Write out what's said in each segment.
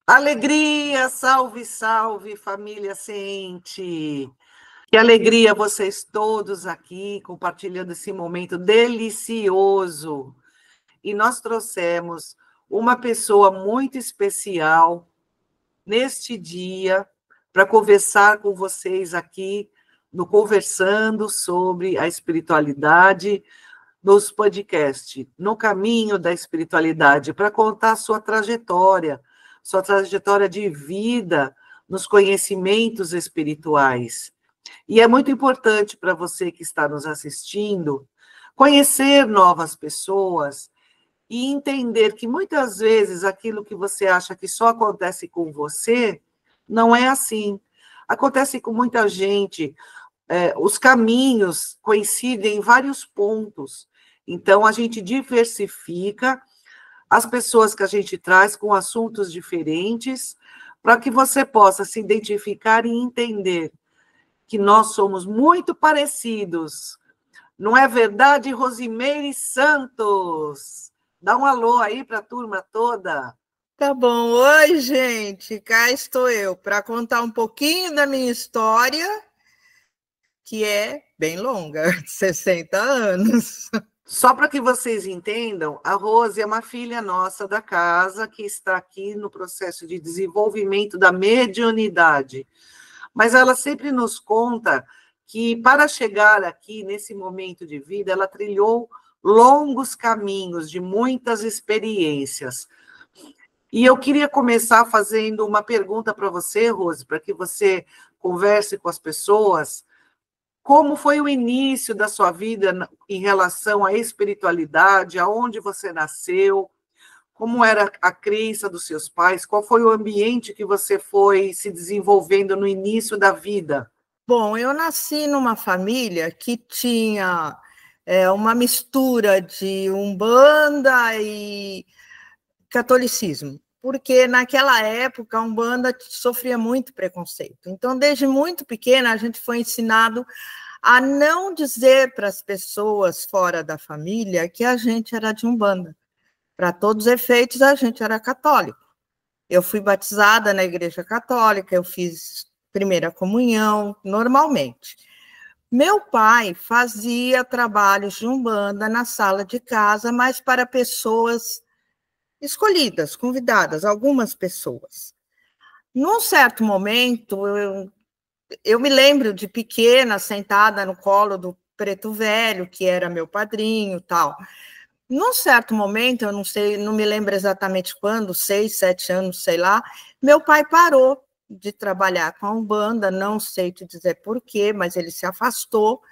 Alegria, salve, salve, família Ciente. Que alegria vocês todos aqui compartilhando esse momento delicioso. E nós trouxemos uma pessoa muito especial neste dia para conversar com vocês aqui no Conversando sobre a Espiritualidade nos podcasts, no caminho da espiritualidade, para contar sua trajetória de vida nos conhecimentos espirituais. E é muito importante para você que está nos assistindo conhecer novas pessoas e entender que muitas vezes aquilo que você acha que só acontece com você, não é assim. Acontece com muita gente, os caminhos coincidem em vários pontos. Então, a gente diversifica as pessoas que a gente traz com assuntos diferentes, para que você possa se identificar e entender que nós somos muito parecidos. Não é verdade, Rosimeire Santos? Dá um alô aí para a turma toda. Tá bom. Oi, gente. Cá estou eu para contar um pouquinho da minha história, que é bem longa, 60 anos. Só para que vocês entendam, a Rose é uma filha nossa da casa que está aqui no processo de desenvolvimento da mediunidade. Mas ela sempre nos conta que, para chegar aqui, nesse momento de vida, ela trilhou longos caminhos de muitas experiências. E eu queria começar fazendo uma pergunta para você, Rose, para que você converse com as pessoas. Como foi o início da sua vida em relação à espiritualidade? Aonde você nasceu? Como era a crença dos seus pais? Qual foi o ambiente que você foi se desenvolvendo no início da vida? Bom, eu nasci numa família que tinha uma mistura de umbanda e catolicismo, porque naquela época a umbanda sofria muito preconceito. Então, desde muito pequena, a gente foi ensinado a não dizer para as pessoas fora da família que a gente era de umbanda. Para todos os efeitos, a gente era católico. Eu fui batizada na Igreja Católica, eu fiz primeira comunhão, normalmente. Meu pai fazia trabalhos de umbanda na sala de casa, mas para pessoas escolhidas, convidadas, algumas pessoas. Num certo momento, eu me lembro de pequena, sentada no colo do preto velho, que era meu padrinho, tal. Num certo momento, eu não sei, não me lembro exatamente quando, 6, 7 anos, sei lá, meu pai parou de trabalhar com a Umbanda, não sei te dizer por quê, mas ele se afastou,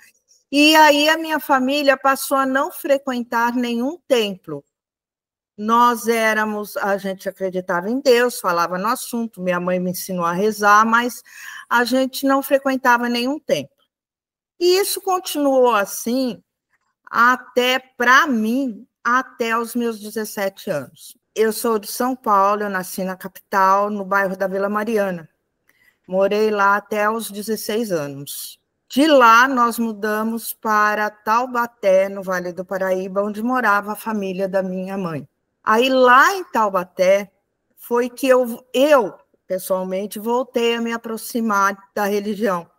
e aí a minha família passou a não frequentar nenhum templo. A gente acreditava em Deus, falava no assunto, minha mãe me ensinou a rezar, mas a gente não frequentava nenhum templo. E isso continuou assim até, para mim, até os meus 17 anos. Eu sou de São Paulo, eu nasci na capital, no bairro da Vila Mariana. Morei lá até os 16 anos. De lá, nós mudamos para Taubaté, no Vale do Paraíba, onde morava a família da minha mãe. Aí, lá em Taubaté, foi que eu pessoalmente, voltei a me aproximar da religião.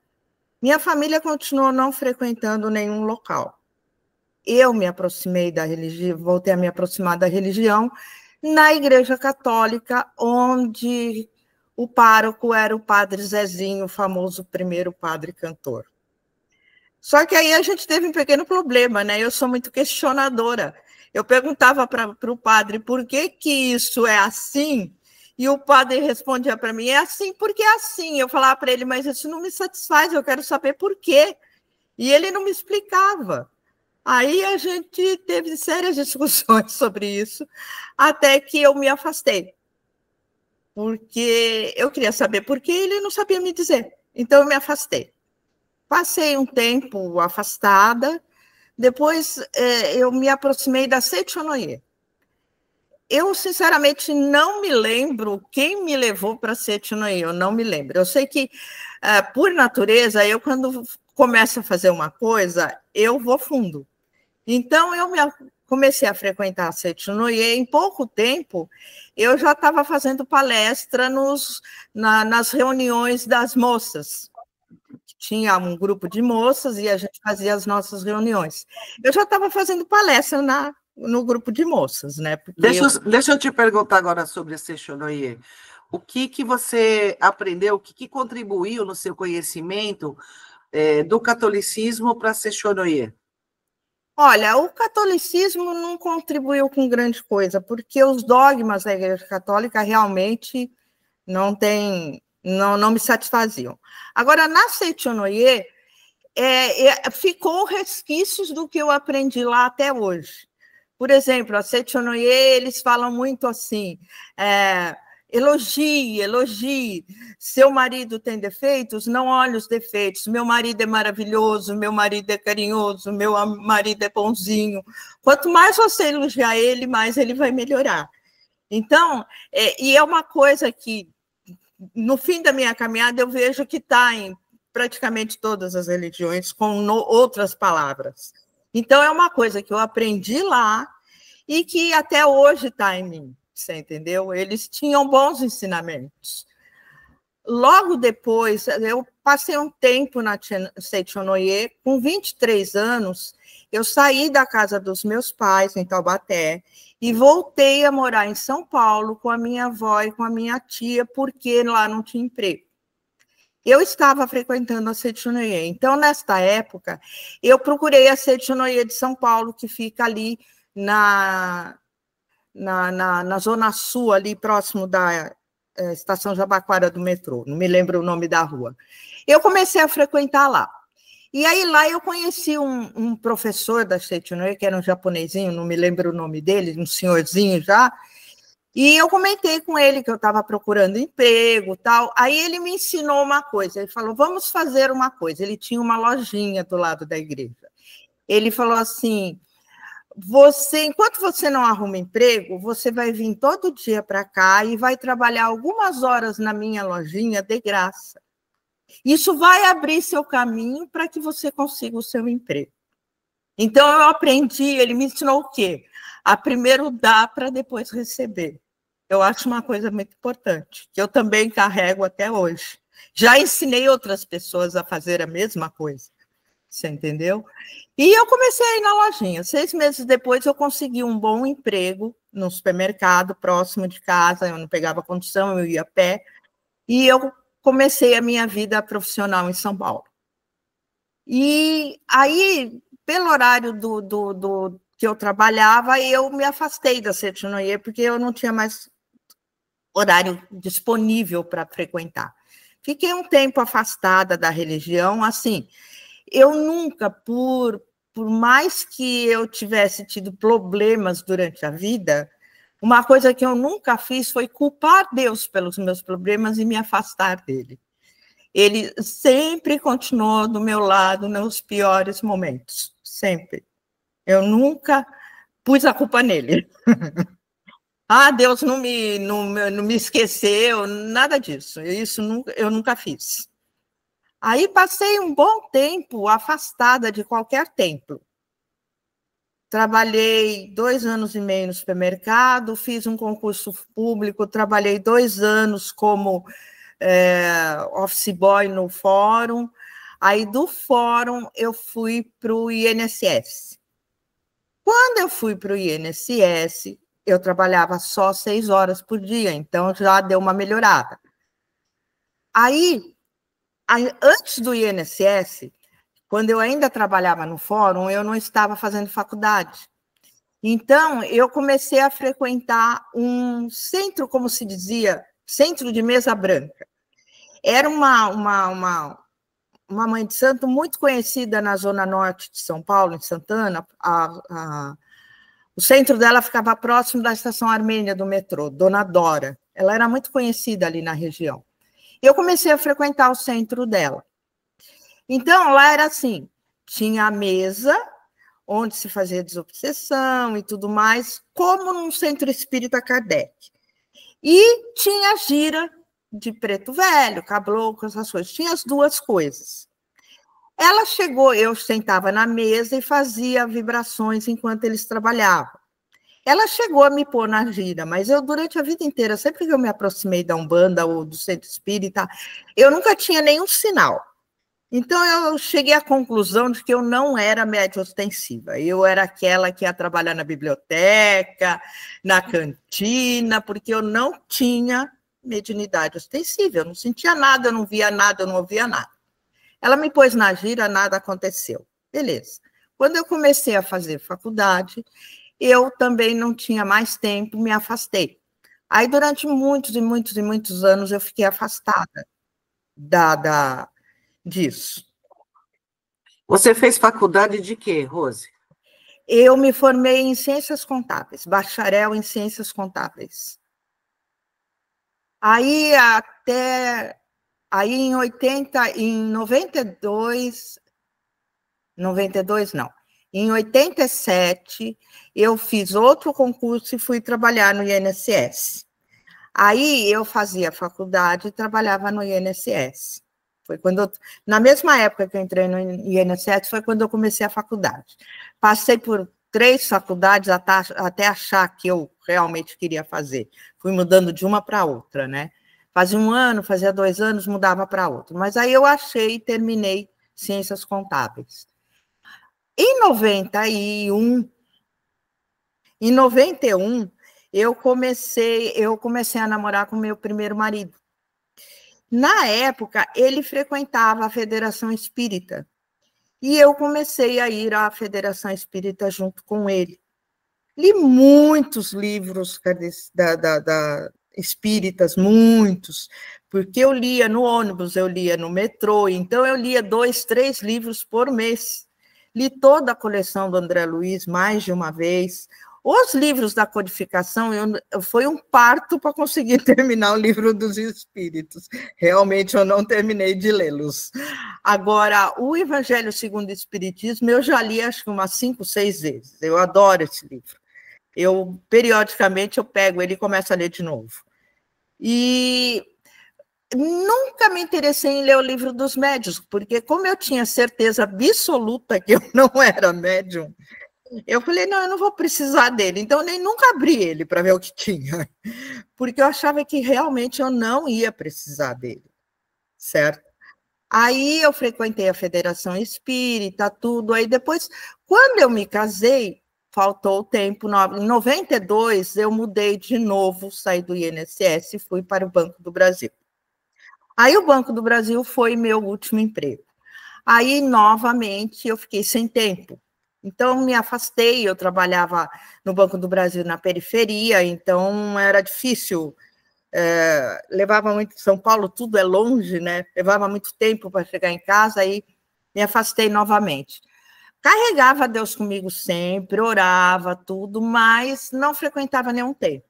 Minha família continuou não frequentando nenhum local. Eu me aproximei da religião, voltei a me aproximar da religião na Igreja Católica, onde o pároco era o padre Zezinho, o famoso primeiro padre cantor. Só que aí a gente teve um pequeno problema, né? Eu sou muito questionadora. Eu perguntava para o padre por que isso é assim, e o padre respondia para mim, é assim porque é assim. Eu falava para ele, mas isso não me satisfaz, eu quero saber por quê. E ele não me explicava. Aí a gente teve sérias discussões sobre isso, até que eu me afastei. Porque eu queria saber por que ele não sabia me dizer. Então eu me afastei. Passei um tempo afastada, depois eu me aproximei da Seichonoye. Eu, sinceramente, não me lembro quem me levou para Setonoi, eu não me lembro. Eu sei que, por natureza, eu, quando começo a fazer uma coisa, eu vou fundo. Então, comecei a frequentar a Setonoi, e em pouco tempo, eu já estava fazendo palestra nas reuniões das moças. Tinha um grupo de moças e a gente fazia as nossas reuniões. Eu já estava fazendo palestra no grupo de moças, né? Deixa eu te perguntar agora sobre a Sechonoye. O que você aprendeu, o que contribuiu no seu conhecimento do catolicismo para a Sechonoye? Olha, o catolicismo não contribuiu com grande coisa, porque os dogmas da Igreja Católica realmente não me satisfaziam. Agora, na Sechonoye, ficou resquícios do que eu aprendi lá até hoje. Por exemplo, a Sechonoye, eles falam muito assim, elogie, seu marido tem defeitos, não olhe os defeitos, meu marido é maravilhoso, meu marido é carinhoso, meu marido é bonzinho. Quanto mais você elogiar ele, mais ele vai melhorar. Então, e é uma coisa que, no fim da minha caminhada, eu vejo que está em praticamente todas as religiões, com outras palavras. Então, é uma coisa que eu aprendi lá e que até hoje está em mim, você entendeu? Eles tinham bons ensinamentos. Logo depois, eu passei um tempo na Sechonoye, com 23 anos, eu saí da casa dos meus pais, em Taubaté, e voltei a morar em São Paulo com a minha avó e com a minha tia, porque lá não tinha emprego. Eu estava frequentando a Sechonoye. Então, nesta época, eu procurei a Sechonoye de São Paulo, que fica ali na Zona Sul, ali próximo da Estação Jabaquara do metrô, não me lembro o nome da rua. Eu comecei a frequentar lá. E aí lá eu conheci um professor da Sechonoye, que era um japonesinho, não me lembro o nome dele, um senhorzinho já, e eu comentei com ele que eu estava procurando emprego, tal. Aí ele me ensinou uma coisa. Ele falou: vamos fazer uma coisa. Ele tinha uma lojinha do lado da igreja. Ele falou assim: enquanto você não arruma emprego, você vai vir todo dia para cá e vai trabalhar algumas horas na minha lojinha de graça. Isso vai abrir seu caminho para que você consiga o seu emprego. Então eu aprendi. Ele me ensinou o quê? A primeiro dar para depois receber. Eu acho uma coisa muito importante, que eu também carrego até hoje. Já ensinei outras pessoas a fazer a mesma coisa, você entendeu? E eu comecei a ir na lojinha. 6 meses depois, eu consegui um bom emprego no supermercado, próximo de casa. Eu não pegava condução, eu ia a pé. E eu comecei a minha vida profissional em São Paulo. E aí, pelo horário que eu trabalhava, eu me afastei da Sechonoye, porque eu não tinha mais horário disponível para frequentar. Fiquei um tempo afastada da religião, assim, eu nunca, por mais que eu tivesse tido problemas durante a vida, uma coisa que eu nunca fiz foi culpar Deus pelos meus problemas e me afastar dele. Ele sempre continuou do meu lado nos piores momentos, sempre. Eu nunca pus a culpa nele. Deus não me esqueceu, nada disso. Isso eu nunca fiz. Aí passei um bom tempo afastada de qualquer templo. Trabalhei 2 anos e meio no supermercado, fiz um concurso público, trabalhei 2 anos como office boy no fórum. Aí do fórum eu fui para o INSS. Quando eu fui para o INSS, eu trabalhava só 6 horas por dia, então já deu uma melhorada. Aí, antes do INSS, quando eu ainda trabalhava no fórum, eu não estava fazendo faculdade. Então, eu comecei a frequentar um centro, como se dizia, centro de mesa branca. Era uma mãe de santo muito conhecida na zona norte de São Paulo, em Santana. O centro dela ficava próximo da estação Armênia do metrô, Dona Dora. Ela era muito conhecida ali na região. Eu comecei a frequentar o centro dela. Então, lá era assim, tinha a mesa, onde se fazia desobsessão e tudo mais, como num centro espírita Kardec. E tinha gira de preto velho, caboclo, essas coisas. Tinha as duas coisas. Ela chegou, eu sentava na mesa e fazia vibrações enquanto eles trabalhavam. Ela chegou a me pôr na gira, mas eu, durante a vida inteira, sempre que eu me aproximei da Umbanda ou do centro espírita, eu nunca tinha nenhum sinal. Então, eu cheguei à conclusão de que eu não era média ostensiva. Eu era aquela que ia trabalhar na biblioteca, na cantina, porque eu não tinha mediunidade ostensiva. Eu não sentia nada, eu não via nada, eu não ouvia nada. Ela me pôs na gira, nada aconteceu. Beleza. Quando eu comecei a fazer faculdade, eu também não tinha mais tempo, me afastei. Aí, durante muitos e muitos e muitos anos, eu fiquei afastada disso. Você fez faculdade de quê, Rose? Eu me formei em Ciências Contábeis, bacharel em Ciências Contábeis. Aí, em 92 não. Em 87, eu fiz outro concurso e fui trabalhar no INSS. Aí, eu fazia faculdade e trabalhava no INSS. Foi quando na mesma época que eu entrei no INSS, foi quando eu comecei a faculdade. Passei por 3 faculdades até achar que eu realmente queria fazer. Fui mudando de uma para outra, né? Fazia 1 ano, fazia 2 anos, mudava para outra. Mas aí eu achei e terminei Ciências Contábeis. Em 91, eu comecei a namorar com meu primeiro marido. Na época, ele frequentava a Federação Espírita, e eu comecei a ir à Federação Espírita junto com ele. Li muitos livros espíritas, muitos, porque eu lia no ônibus, eu lia no metrô, então eu lia 2, 3 livros por mês. Li toda a coleção do André Luiz mais de uma vez. Os livros da codificação, foi um parto para conseguir terminar o livro dos Espíritos. Realmente eu não terminei de lê-los. Agora, o Evangelho segundo o Espiritismo, eu já li acho que umas 5, 6 vezes. Eu adoro esse livro. Periodicamente, eu pego ele e começo a ler de novo. E nunca me interessei em ler o livro dos médiuns, porque como eu tinha certeza absoluta que eu não era médium, eu falei, não, eu não vou precisar dele. Então, eu nem nunca abri ele para ver o que tinha, porque eu achava que realmente eu não ia precisar dele, certo? Aí eu frequentei a Federação Espírita, tudo. Aí depois, quando eu me casei, faltou o tempo. Em 92, eu mudei de novo, saí do INSS e fui para o Banco do Brasil. Aí o Banco do Brasil foi meu último emprego. Aí, novamente, eu fiquei sem tempo. Então, me afastei, eu trabalhava no Banco do Brasil na periferia, então era difícil, levava muito, São Paulo tudo é longe, né? Levava muito tempo para chegar em casa, aí me afastei novamente. Carregava Deus comigo sempre, orava, tudo, mas não frequentava nenhum templo.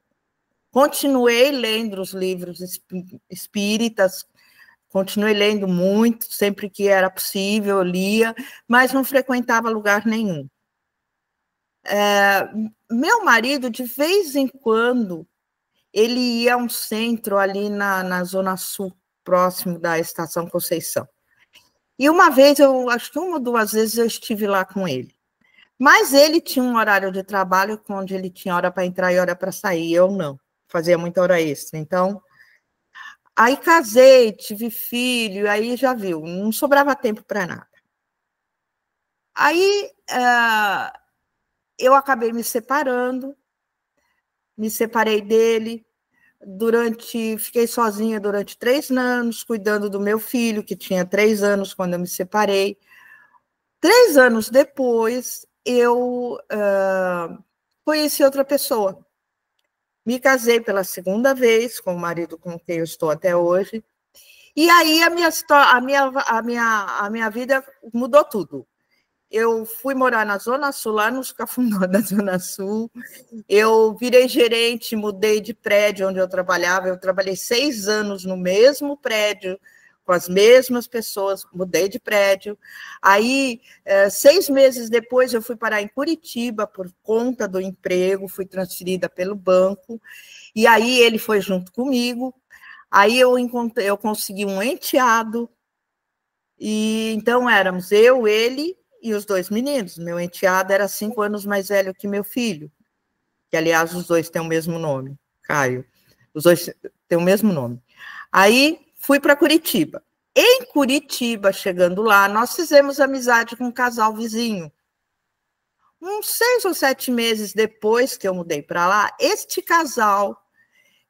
Continuei lendo os livros espíritas, continuei lendo muito, sempre que era possível, eu lia, mas não frequentava lugar nenhum. Meu marido, de vez em quando, ele ia a um centro ali na Zona Sul, próximo da Estação Conceição. E uma vez, acho que 1 ou 2 vezes, eu estive lá com ele. Mas ele tinha um horário de trabalho onde ele tinha hora para entrar e hora para sair, eu não. Fazia muita hora extra. Então, aí casei, tive filho, aí já viu, não sobrava tempo para nada. Aí eu acabei me separando, me separei dele, fiquei sozinha durante 3 anos, cuidando do meu filho, que tinha 3 anos quando eu me separei. 3 anos depois, eu conheci outra pessoa. Me casei pela 2ª vez com o marido com quem eu estou até hoje. E aí a minha vida mudou tudo. Eu fui morar na Zona Sul, lá nos Cafundó da Zona Sul. Eu virei gerente, mudei de prédio onde eu trabalhava. Eu trabalhei 6 anos no mesmo prédio com as mesmas pessoas, mudei de prédio. Aí, 6 meses depois, eu fui parar em Curitiba por conta do emprego, fui transferida pelo banco, e aí ele foi junto comigo. Aí eu consegui um enteado, e então éramos eu, ele e os 2 meninos. Meu enteado era 5 anos mais velho que meu filho, que, aliás, os 2 têm o mesmo nome, Caio. Os 2 têm o mesmo nome. Aí fui para Curitiba. Em Curitiba, chegando lá, nós fizemos amizade com um casal vizinho. Uns 6 ou 7 meses depois que eu mudei para lá, este casal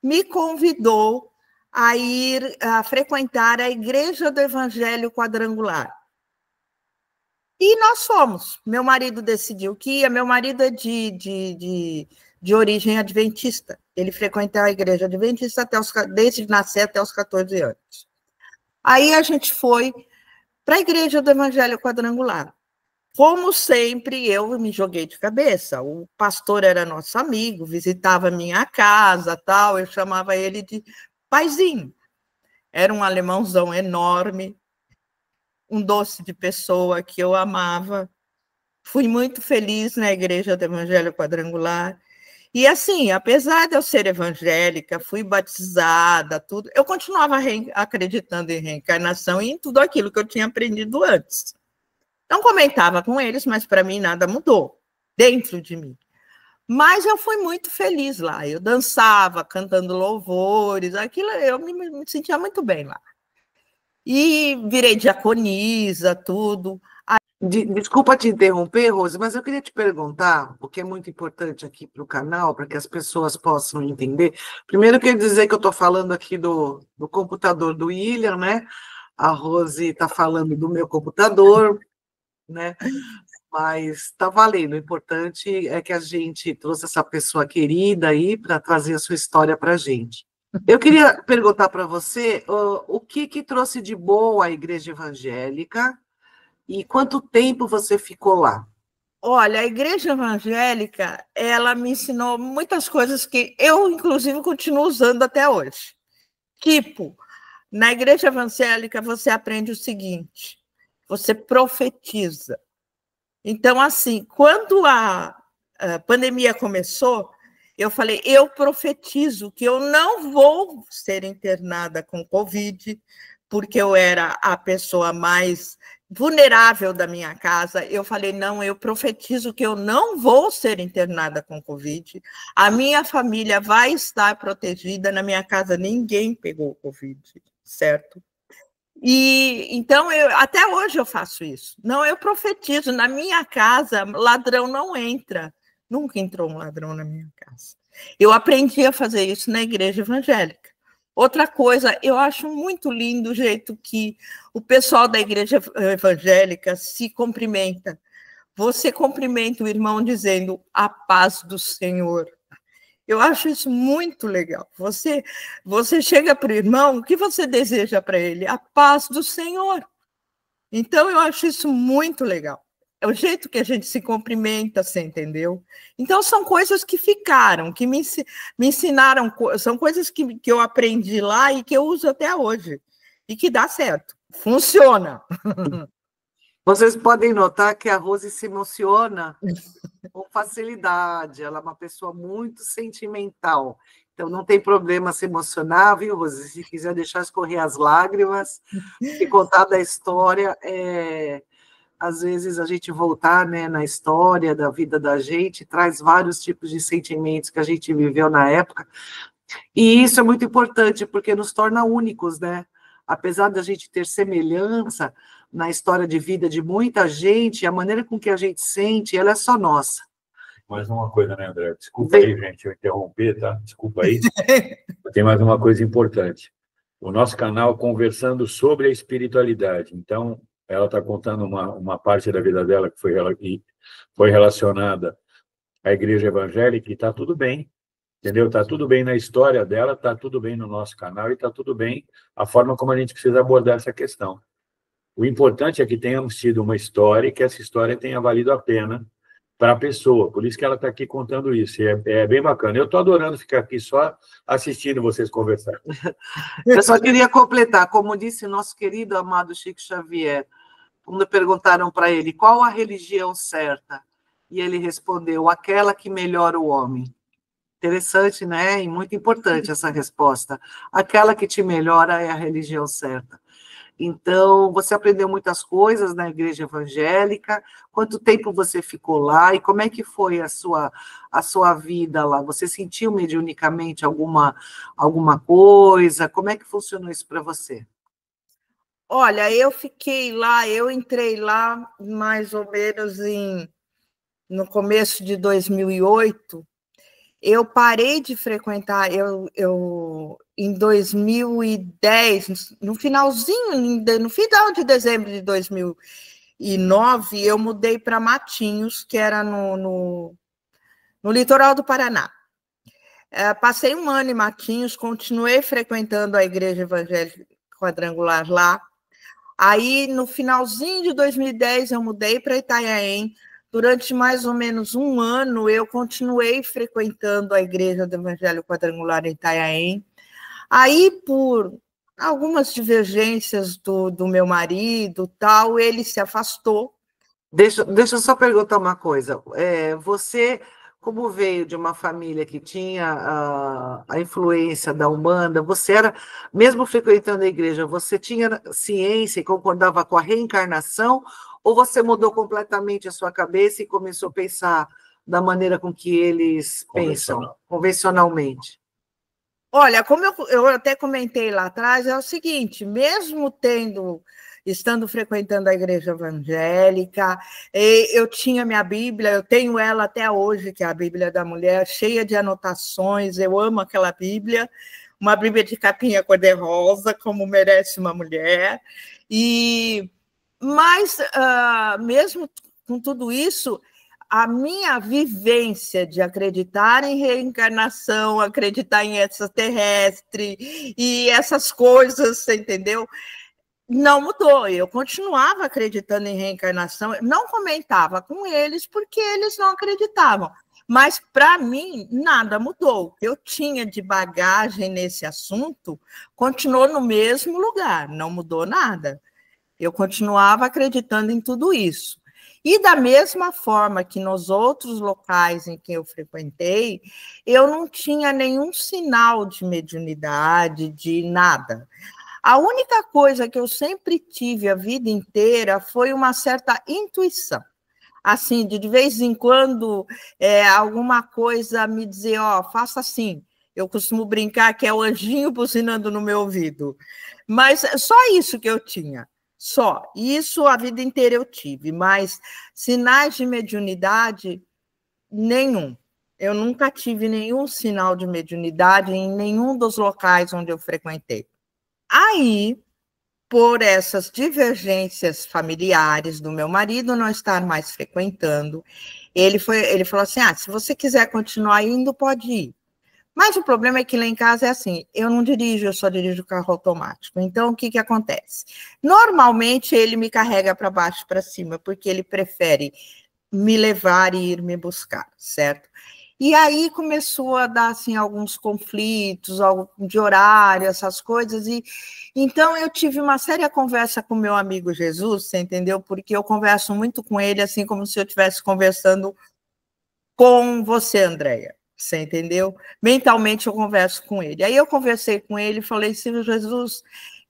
me convidou a ir a frequentar a Igreja do Evangelho Quadrangular. E nós fomos. Meu marido decidiu que ia. Meu marido é de origem adventista. Ele frequenta a igreja adventista desde nascer até os 14 anos. Aí a gente foi para a Igreja do Evangelho Quadrangular. Como sempre, eu me joguei de cabeça. O pastor era nosso amigo, visitava a minha casa, tal. Eu chamava ele de paizinho. Era um alemãozão enorme, um doce de pessoa que eu amava. Fui muito feliz na Igreja do Evangelho Quadrangular. E assim, apesar de eu ser evangélica, fui batizada, tudo, eu continuava acreditando em reencarnação e em tudo aquilo que eu tinha aprendido antes. Não comentava com eles, mas para mim nada mudou dentro de mim. Mas eu fui muito feliz lá. Eu dançava, cantando louvores, aquilo eu me sentia muito bem lá. E virei diaconisa, tudo. Desculpa te interromper, Rose, mas eu queria te perguntar, o que é muito importante aqui para o canal, para que as pessoas possam entender. Primeiro, eu queria dizer que eu estou falando aqui do computador do William, né? A Rose está falando do meu computador, né? Mas está valendo. O importante é que a gente trouxe essa pessoa querida aí para trazer a sua história para a gente. Eu queria perguntar para você o que trouxe de boa a igreja evangélica e quanto tempo você ficou lá? Olha, a igreja evangélica, ela me ensinou muitas coisas que eu, inclusive, continuo usando até hoje. Tipo, na igreja evangélica você aprende o seguinte, você profetiza. Então, assim, quando a pandemia começou, eu falei, eu profetizo que eu não vou ser internada com Covid, porque eu era a pessoa mais vulnerável da minha casa. Eu falei, não, eu profetizo que eu não vou ser internada com Covid, a minha família vai estar protegida, na minha casa ninguém pegou Covid, certo? E então até hoje eu faço isso. Não, eu profetizo, na minha casa ladrão não entra. Nunca entrou um ladrão na minha casa. Eu aprendi a fazer isso na igreja evangélica. Outra coisa, eu acho muito lindo o jeito que o pessoal da igreja evangélica se cumprimenta. Você cumprimenta o irmão dizendo a paz do Senhor. Eu acho isso muito legal. Você chega para o irmão, o que você deseja para ele? A paz do Senhor. Então, eu acho isso muito legal. É o jeito que a gente se cumprimenta, você entendeu? Então, são coisas que ficaram, que me ensinaram, são coisas que eu aprendi lá e que eu uso até hoje. E que dá certo, funciona. Vocês podem notar que a Rose se emociona com facilidade, ela é uma pessoa muito sentimental, então não tem problema se emocionar, viu, Rose? Se quiser deixar escorrer as lágrimas e contar da história, às vezes a gente voltar, né, na história da vida da gente, traz vários tipos de sentimentos que a gente viveu na época, e isso é muito importante, porque nos torna únicos, né? Apesar da gente ter semelhança na história de vida de muita gente, a maneira com que a gente sente, ela é só nossa. Mais uma coisa, né, André? Desculpa aí, gente, eu interromper, tá? Desculpa aí. Tem mais uma coisa importante. O nosso canal conversando sobre a espiritualidade. Então, ela está contando uma parte da vida dela que foi relacionada à igreja evangélica e está tudo bem, entendeu? Está tudo bem na história dela, está tudo bem no nosso canal e está tudo bem a forma como a gente precisa abordar essa questão. O importante é que tenhamos tido uma história e que essa história tenha valido a pena para a pessoa. Por isso que ela está aqui contando isso. E é bem bacana. Eu estou adorando ficar aqui só assistindo vocês conversarem. Eu só queria completar, como disse nosso querido amado Chico Xavier, quando perguntaram para ele qual a religião certa, e ele respondeu, aquela que melhora o homem. Interessante, né? E muito importante essa resposta. Aquela que te melhora é a religião certa. Então, você aprendeu muitas coisas na igreja evangélica. Quanto tempo você ficou lá e como é que foi a sua vida lá? Você sentiu mediunicamente alguma coisa? Como é que funcionou isso para você? Olha, eu fiquei lá, eu entrei lá mais ou menos no começo de 2008. Eu parei de frequentar, em 2010, no finalzinho, no final de dezembro de 2009, eu mudei para Matinhos, que era no litoral do Paraná. Passei um ano em Matinhos, continuei frequentando a Igreja Evangélica Quadrangular lá. Aí, no finalzinho de 2010, eu mudei para Itanhaém. Durante mais ou menos um ano, eu continuei frequentando a Igreja do Evangelho Quadrangular em Itanhaém. Aí, por algumas divergências do meu marido, tal, ele se afastou. Deixa eu só perguntar uma coisa. Você, como veio de uma família que tinha a influência da Umbanda, você era, mesmo frequentando a igreja, você tinha ciência e concordava com a reencarnação, ou você mudou completamente a sua cabeça e começou a pensar da maneira com que eles pensam, convencionalmente? Olha, como eu até comentei lá atrás, é o seguinte, mesmo estando frequentando a igreja evangélica, eu tinha minha Bíblia, eu tenho ela até hoje, que é a Bíblia da Mulher, cheia de anotações, eu amo aquela Bíblia, uma Bíblia de capinha cor-de-rosa, como merece uma mulher, mas mesmo com tudo isso, a minha vivência de acreditar em reencarnação, acreditar em extraterrestre e essas coisas, você entendeu? Não mudou. Eu continuava acreditando em reencarnação, não comentava com eles porque eles não acreditavam. Mas, para mim, nada mudou. O que eu tinha de bagagem nesse assunto continuou no mesmo lugar, não mudou nada. Eu continuava acreditando em tudo isso. E da mesma forma que nos outros locais em que eu frequentei, eu não tinha nenhum sinal de mediunidade, de nada. A única coisa que eu sempre tive a vida inteira foi uma certa intuição. Assim, de vez em quando, alguma coisa me dizer, faça assim. Eu costumo brincar que é o anjinho buzinando no meu ouvido. Mas só isso que eu tinha. Só. Isso a vida inteira eu tive, mas sinais de mediunidade, nenhum. Eu nunca tive nenhum sinal de mediunidade em nenhum dos locais onde eu frequentei. Aí, por essas divergências familiares do meu marido não estar mais frequentando, ele falou assim, se você quiser continuar indo, pode ir. Mas o problema é que lá em casa é assim, eu não dirijo, eu só dirijo carro automático. Então, o que acontece? Normalmente, ele me carrega para baixo e para cima, porque ele prefere me levar e ir me buscar, certo? E aí começou a dar, assim, alguns conflitos de horário, essas coisas, e então eu tive uma séria conversa com meu amigo Jesus, você entendeu? Porque eu converso muito com ele, assim, como se eu estivesse conversando com você, Andréia. Você entendeu? Mentalmente eu converso com ele. Aí eu conversei com ele e falei, Senhor Jesus,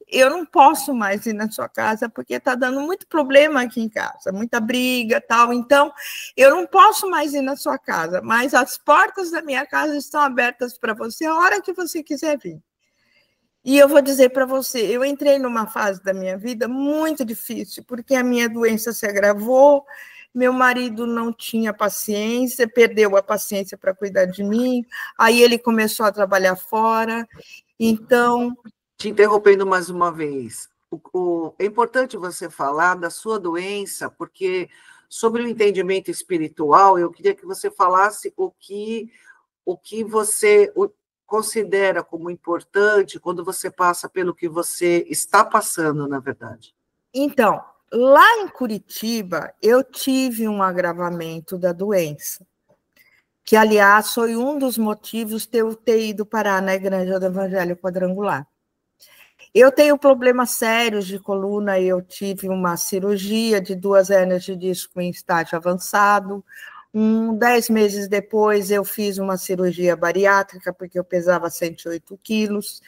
eu não posso mais ir na sua casa porque está dando muito problema aqui em casa, muita briga, tal. Então, eu não posso mais ir na sua casa, mas as portas da minha casa estão abertas para você a hora que você quiser vir. E eu vou dizer para você, eu entrei numa fase da minha vida muito difícil, porque a minha doença se agravou, meu marido não tinha paciência, perdeu a paciência para cuidar de mim, aí ele começou a trabalhar fora, então... Te interrompendo mais uma vez, é importante você falar da sua doença, porque sobre o entendimento espiritual, eu queria que você falasse o que você considera como importante quando você passa pelo que você está passando, na verdade. Então, lá em Curitiba, eu tive um agravamento da doença, que, aliás, foi um dos motivos de eu ter ido parar na Igreja do Evangelho Quadrangular. Eu tenho problemas sérios de coluna, eu tive uma cirurgia de 2 hérnias de disco em estágio avançado. 10 meses depois, eu fiz uma cirurgia bariátrica, porque eu pesava 108 quilos.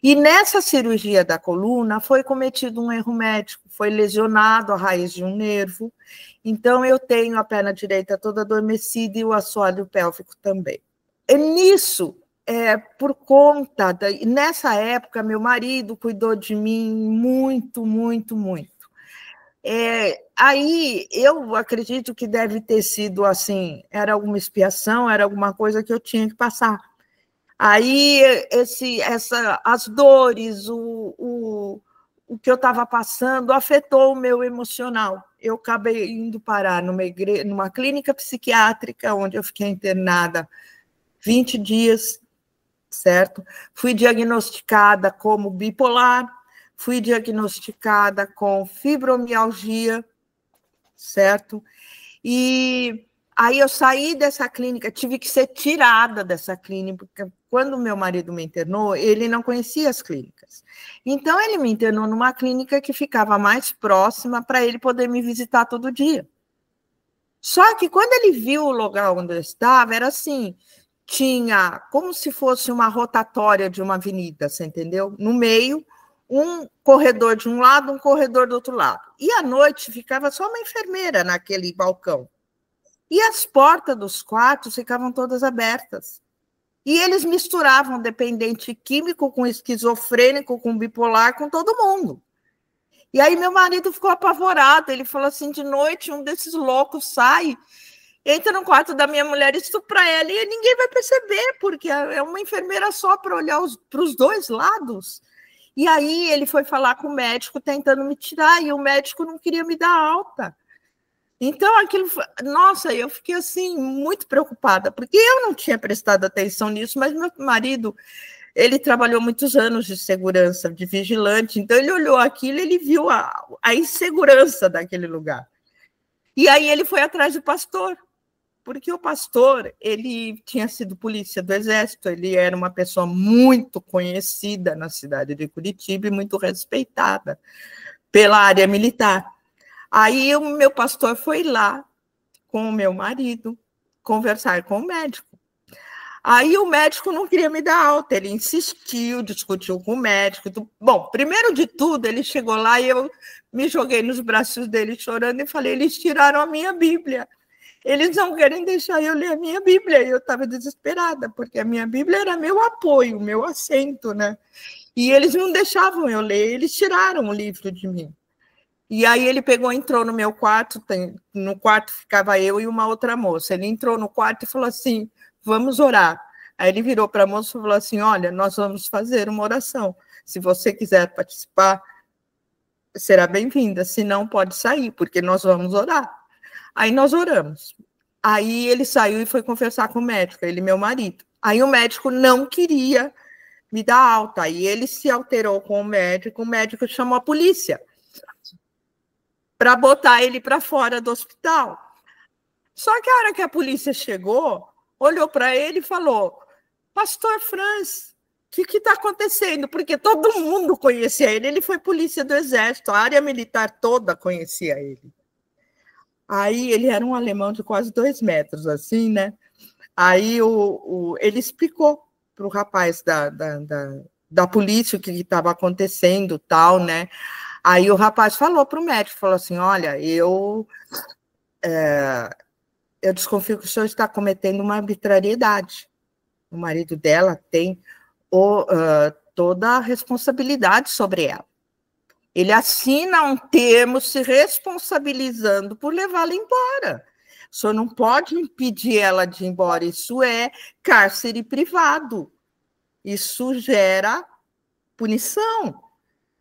E nessa cirurgia da coluna, foi cometido um erro médico, foi lesionado a raiz de um nervo. Então, eu tenho a perna direita toda adormecida e o assoalho pélvico também. E nisso, por conta nessa época, meu marido cuidou de mim muito, muito, muito. Aí eu acredito que deve ter sido assim, era alguma expiação, era alguma coisa que eu tinha que passar. Aí as dores, o que eu estava passando afetou o meu emocional. Eu acabei indo parar numa clínica psiquiátrica, onde eu fiquei internada 20 dias, certo? Fui diagnosticada como bipolar, fui diagnosticada com fibromialgia, certo? E aí eu saí dessa clínica, tive que ser tirada dessa clínica, porque quando meu marido me internou, ele não conhecia as clínicas. Então, ele me internou numa clínica que ficava mais próxima para ele poder me visitar todo dia. Só que quando ele viu o lugar onde eu estava, era assim, tinha como se fosse uma rotatória de uma avenida, você entendeu? No meio, um corredor de um lado, um corredor do outro lado. E à noite ficava só uma enfermeira naquele balcão. E as portas dos quartos ficavam todas abertas. E eles misturavam dependente químico com esquizofrênico, com bipolar, com todo mundo. E aí meu marido ficou apavorado. Ele falou assim, de noite um desses loucos sai, entra no quarto da minha mulher, estupra ela, e ninguém vai perceber, porque é uma enfermeira só para olhar para os dois lados. E aí ele foi falar com o médico tentando me tirar, e o médico não queria me dar alta. Então, aquilo, nossa, eu fiquei assim, muito preocupada, porque eu não tinha prestado atenção nisso, mas meu marido, ele trabalhou muitos anos de segurança, de vigilante, então ele olhou aquilo, ele viu a insegurança daquele lugar. E aí ele foi atrás do pastor, porque o pastor, ele tinha sido polícia do Exército, ele era uma pessoa muito conhecida na cidade de Curitiba e muito respeitada pela área militar. Aí o meu pastor foi lá com o meu marido conversar com o médico. Aí o médico não queria me dar alta, ele insistiu, discutiu com o médico. Bom, primeiro de tudo, ele chegou lá e eu me joguei nos braços dele chorando e falei, eles tiraram a minha Bíblia. Eles não querem deixar eu ler a minha Bíblia. E eu estava desesperada, porque a minha Bíblia era meu apoio, meu assento, né? E eles não deixavam eu ler, eles tiraram o livro de mim. E aí ele pegou, entrou no meu quarto, no quarto ficava eu e uma outra moça. Ele entrou no quarto e falou assim, vamos orar. Aí ele virou para a moça e falou assim, olha, nós vamos fazer uma oração. Se você quiser participar, será bem-vinda. Se não, pode sair, porque nós vamos orar. Aí nós oramos. Aí ele saiu e foi conversar com o médico, ele, meu marido. Aí o médico não queria me dar alta. Aí ele se alterou com o médico chamou a polícia para botar ele para fora do hospital. Só que a hora que a polícia chegou, olhou para ele e falou, pastor Franz, o que está acontecendo? Porque todo mundo conhecia ele foi polícia do Exército, a área militar toda conhecia ele. Aí ele era um alemão de quase 2 metros, assim, né? Aí ele explicou para o rapaz da polícia o que estava acontecendo, tal, né? Aí o rapaz falou para o médico, falou assim, olha, eu desconfio que o senhor está cometendo uma arbitrariedade. O marido dela tem toda a responsabilidade sobre ela. Ele assina um termo se responsabilizando por levá-la embora. O senhor não pode impedir ela de ir embora, isso é cárcere privado. Isso gera punição,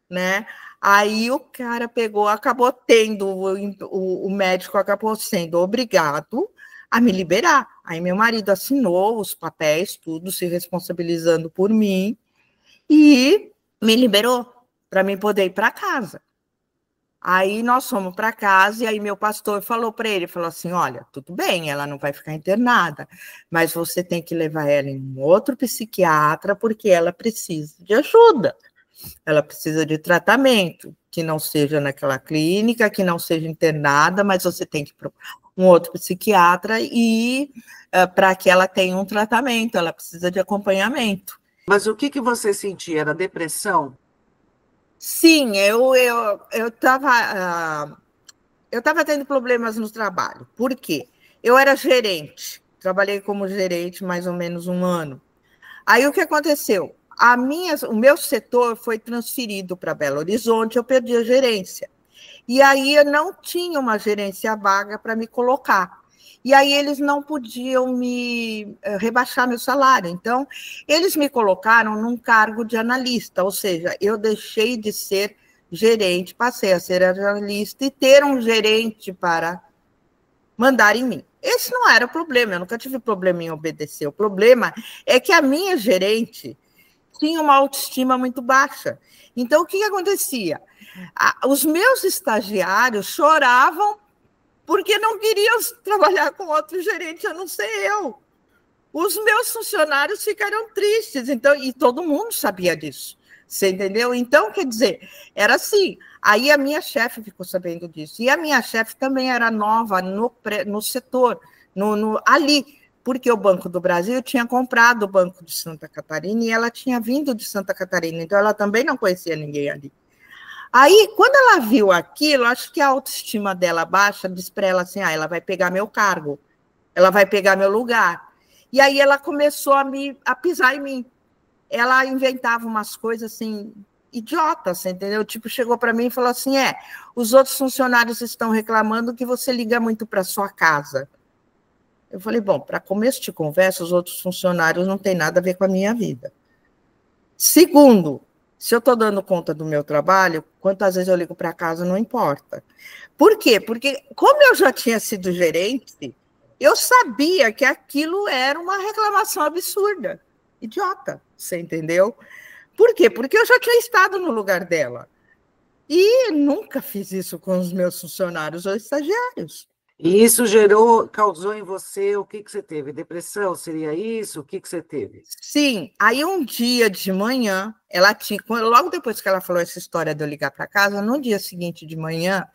né? Aí o cara pegou, acabou tendo, o médico acabou sendo obrigado a me liberar. Aí meu marido assinou os papéis, tudo, se responsabilizando por mim, e me liberou para mim poder ir para casa. Aí nós fomos para casa e aí meu pastor falou para ele, falou assim, olha, tudo bem, ela não vai ficar internada, mas você tem que levar ela em um outro psiquiatra porque ela precisa de ajuda, ela precisa de tratamento, que não seja naquela clínica, que não seja internada, mas você tem que ir para um outro psiquiatra e para que ela tenha um tratamento, ela precisa de acompanhamento. Mas o que você sentia? Era depressão? Sim, eu estava tendo problemas no trabalho. Por quê? Eu era gerente, trabalhei como gerente mais ou menos 1 ano. Aí o que aconteceu? O meu setor foi transferido para Belo Horizonte, eu perdi a gerência. E aí eu não tinha uma gerência vaga para me colocar. E aí eles não podiam me rebaixar meu salário. Então, eles me colocaram num cargo de analista, ou seja, eu deixei de ser gerente, passei a ser analista e ter um gerente para mandar em mim. Esse não era o problema, eu nunca tive problema em obedecer. O problema é que a minha gerente tinha uma autoestima muito baixa. Então, o que acontecia? Os meus estagiários choravam porque não queriam trabalhar com outro gerente, a não ser eu. Os meus funcionários ficaram tristes, então, e todo mundo sabia disso, você entendeu? Então, quer dizer, era assim. Aí a minha chefe ficou sabendo disso, e a minha chefe também era nova no setor, ali, porque o Banco do Brasil tinha comprado o Banco de Santa Catarina e ela tinha vindo de Santa Catarina, então ela também não conhecia ninguém ali. Aí, quando ela viu aquilo, acho que a autoestima dela baixa, disse para ela assim, ela vai pegar meu cargo, ela vai pegar meu lugar. E aí ela começou a pisar em mim. Ela inventava umas coisas assim, idiotas, entendeu? Tipo, chegou para mim e falou assim, os outros funcionários estão reclamando que você liga muito para sua casa. Eu falei, bom, para começo de conversa, os outros funcionários não têm nada a ver com a minha vida. Segundo, se eu estou dando conta do meu trabalho, quantas vezes eu ligo para casa, não importa. Por quê? Porque, como eu já tinha sido gerente, eu sabia que aquilo era uma reclamação absurda, idiota, você entendeu? Por quê? Porque eu já tinha estado no lugar dela. E nunca fiz isso com os meus funcionários ou estagiários. E isso causou em você, o que você teve? Depressão, seria isso? O que você teve? Sim, aí um dia de manhã, logo depois que ela falou essa história de eu ligar para casa, no dia seguinte de manhã,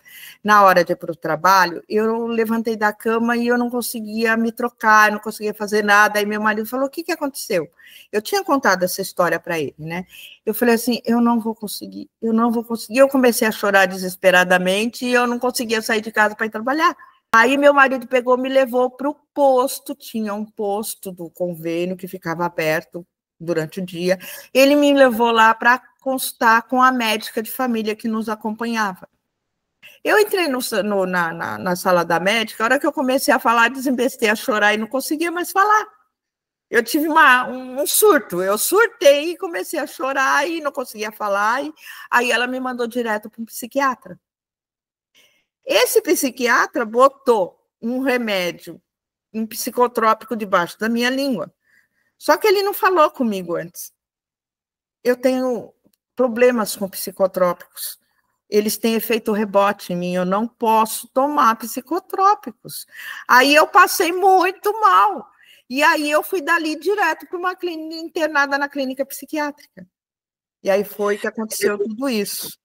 na hora de ir para o trabalho, eu levantei da cama e eu não conseguia me trocar, não conseguia fazer nada, aí meu marido falou, o que aconteceu? Eu tinha contado essa história para ele, né? Eu falei assim, eu não vou conseguir, eu comecei a chorar desesperadamente e eu não conseguia sair de casa para ir trabalhar. Aí meu marido pegou, me levou para o posto, tinha um posto do convênio que ficava aberto durante o dia. Ele me levou lá para consultar com a médica de família que nos acompanhava. Eu entrei na sala da médica, a hora que eu comecei a falar, desembestei a chorar e não conseguia mais falar. Eu tive um surto, eu surtei e comecei a chorar e não conseguia falar. Aí ela me mandou direto para um psiquiatra. Esse psiquiatra botou um remédio, um psicotrópico debaixo da minha língua. Só que ele não falou comigo antes. Eu tenho problemas com psicotrópicos. Eles têm efeito rebote em mim, eu não posso tomar psicotrópicos. Aí eu passei muito mal. E aí eu fui dali direto para uma clínica, internada na clínica psiquiátrica. E aí foi que aconteceu tudo isso.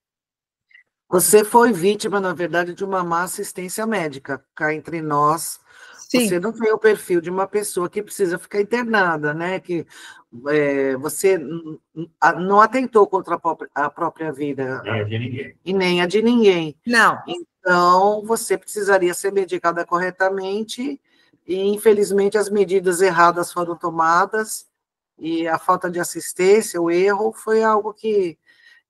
Você foi vítima, na verdade, de uma má assistência médica. Cá entre nós, Sim. Você não tem o perfil de uma pessoa que precisa ficar internada, né? Que você não atentou contra a própria vida. Nem a de ninguém. E nem a de ninguém. Não. Então, você precisaria ser medicada corretamente e, infelizmente, as medidas erradas foram tomadas e a falta de assistência, o erro, foi algo que...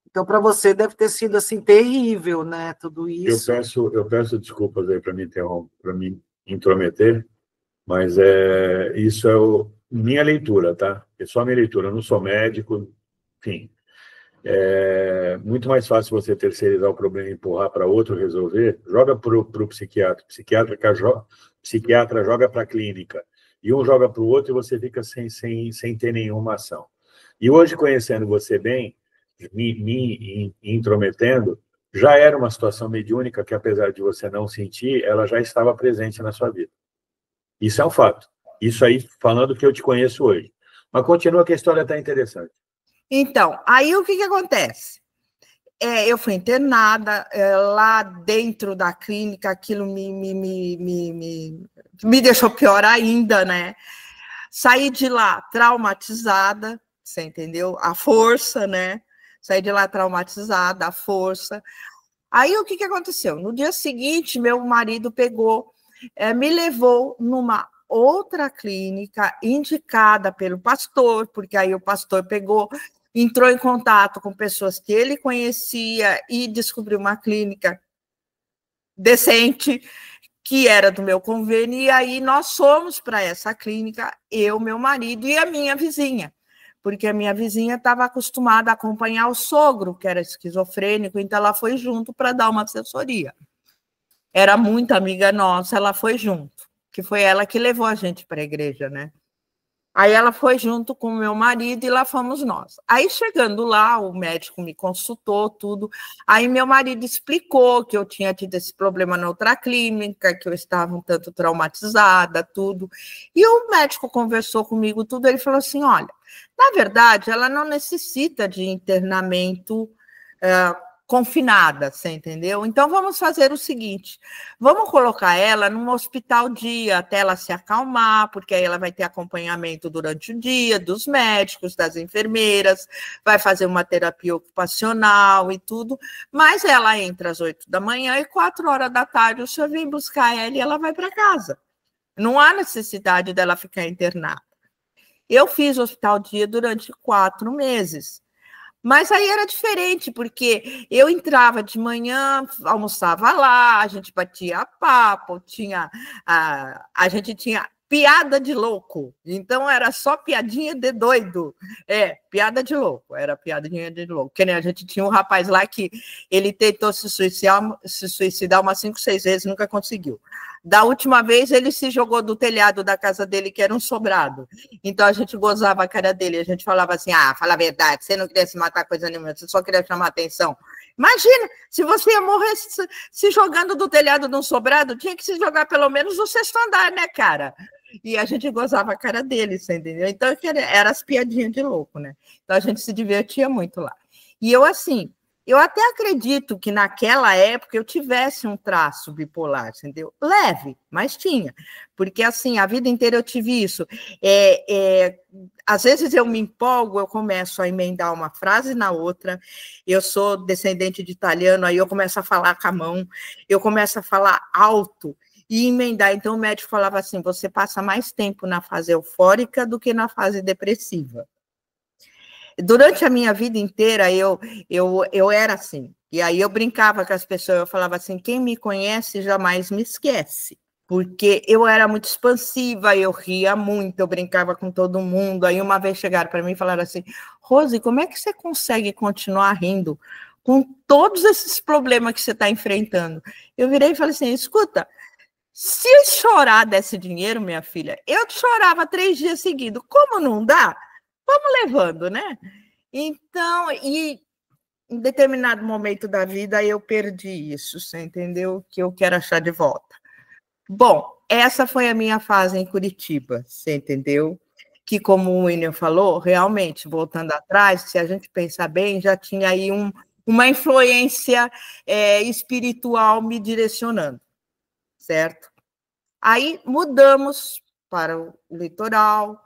Então, para você, deve ter sido, assim, terrível, né? Tudo isso. Eu peço desculpas aí para me interromper, para me intrometer, mas isso é minha leitura, tá? É só a minha leitura, eu não sou médico, enfim. É muito mais fácil você terceirizar o problema e empurrar para outro resolver. Joga para o psiquiatra, psiquiatra joga para a clínica, e um joga para o outro e você fica sem ter nenhuma ação. E hoje, conhecendo você bem, me intrometendo, já era uma situação mediúnica que, apesar de você não sentir, ela já estava presente na sua vida. Isso é um fato. Isso aí, falando que eu te conheço hoje. Mas continua que a história está interessante. Então, aí o que acontece? Eu fui internada, lá dentro da clínica, aquilo me deixou pior ainda, né? Saí de lá traumatizada, você entendeu? A força, né? Saí de lá traumatizada, a força. Aí o que aconteceu? No dia seguinte, meu marido pegou, me levou numa outra clínica indicada pelo pastor, porque aí o pastor pegou, entrou em contato com pessoas que ele conhecia e descobriu uma clínica decente, que era do meu convênio, e aí nós fomos para essa clínica, eu, meu marido e a minha vizinha, porque a minha vizinha estava acostumada a acompanhar o sogro, que era esquizofrênico, então ela foi junto para dar uma assessoria. Era muito amiga nossa, ela foi junto, que foi ela que levou a gente para a igreja, né? Aí ela foi junto com o meu marido e lá fomos nós. Aí chegando lá, o médico me consultou, tudo. Aí meu marido explicou que eu tinha tido esse problema na outra clínica, que eu estava um tanto traumatizada, tudo. E o médico conversou comigo, tudo. Ele falou assim: olha, na verdade, ela não necessita de internamento confinada, você entendeu? Então, vamos fazer o seguinte, vamos colocar ela num hospital dia até ela se acalmar, porque aí ela vai ter acompanhamento durante o dia dos médicos, das enfermeiras, vai fazer uma terapia ocupacional e tudo, mas ela entra às 8 da manhã e 4 horas da tarde o senhor vem buscar ela e ela vai para casa. Não há necessidade dela ficar internada. Eu fiz hospital dia durante 4 meses. Mas aí era diferente, porque eu entrava de manhã, almoçava lá, a gente batia papo, a gente tinha piada de louco, então era só piadinha de doido, piada de louco, era piadinha de louco, que nem a gente tinha um rapaz lá que ele tentou se suicidar umas 5, 6 vezes, nunca conseguiu. Da última vez, ele se jogou do telhado da casa dele, que era um sobrado. Então, a gente gozava a cara dele. A gente falava assim, fala a verdade, você não queria se matar coisa nenhuma, você só queria chamar atenção. Imagina, se você ia morrer se jogando do telhado de um sobrado, tinha que se jogar pelo menos no 6º andar, né, cara? E a gente gozava a cara dele, você entendeu? Então, era as piadinhas de louco, né? Então, a gente se divertia muito lá. E eu, assim... Eu até acredito que naquela época eu tivesse um traço bipolar, entendeu? Leve, mas tinha. Porque, assim, a vida inteira eu tive isso. Às vezes eu me empolgo, eu começo a emendar uma frase na outra. Eu sou descendente de italiano, aí eu começo a falar com a mão, eu começo a falar alto e emendar. Então o médico falava assim, você passa mais tempo na fase eufórica do que na fase depressiva. Durante a minha vida inteira, eu era assim. E aí eu brincava com as pessoas, eu falava assim, quem me conhece jamais me esquece. Porque eu era muito expansiva, eu ria muito, eu brincava com todo mundo. Aí uma vez chegaram para mim e falaram assim, Rose, como é que você consegue continuar rindo com todos esses problemas que você está enfrentando? Eu virei e falei assim, escuta, se chorar desse dinheiro, minha filha, eu chorava 3 dias seguidos. Como não dá? Vamos levando, né? Então, e em determinado momento da vida eu perdi isso, você entendeu? Que eu quero achar de volta. Bom, essa foi a minha fase em Curitiba, você entendeu? Que, como o William falou, realmente, voltando atrás, se a gente pensar bem, já tinha aí uma influência espiritual me direcionando, certo? Aí mudamos para o litoral,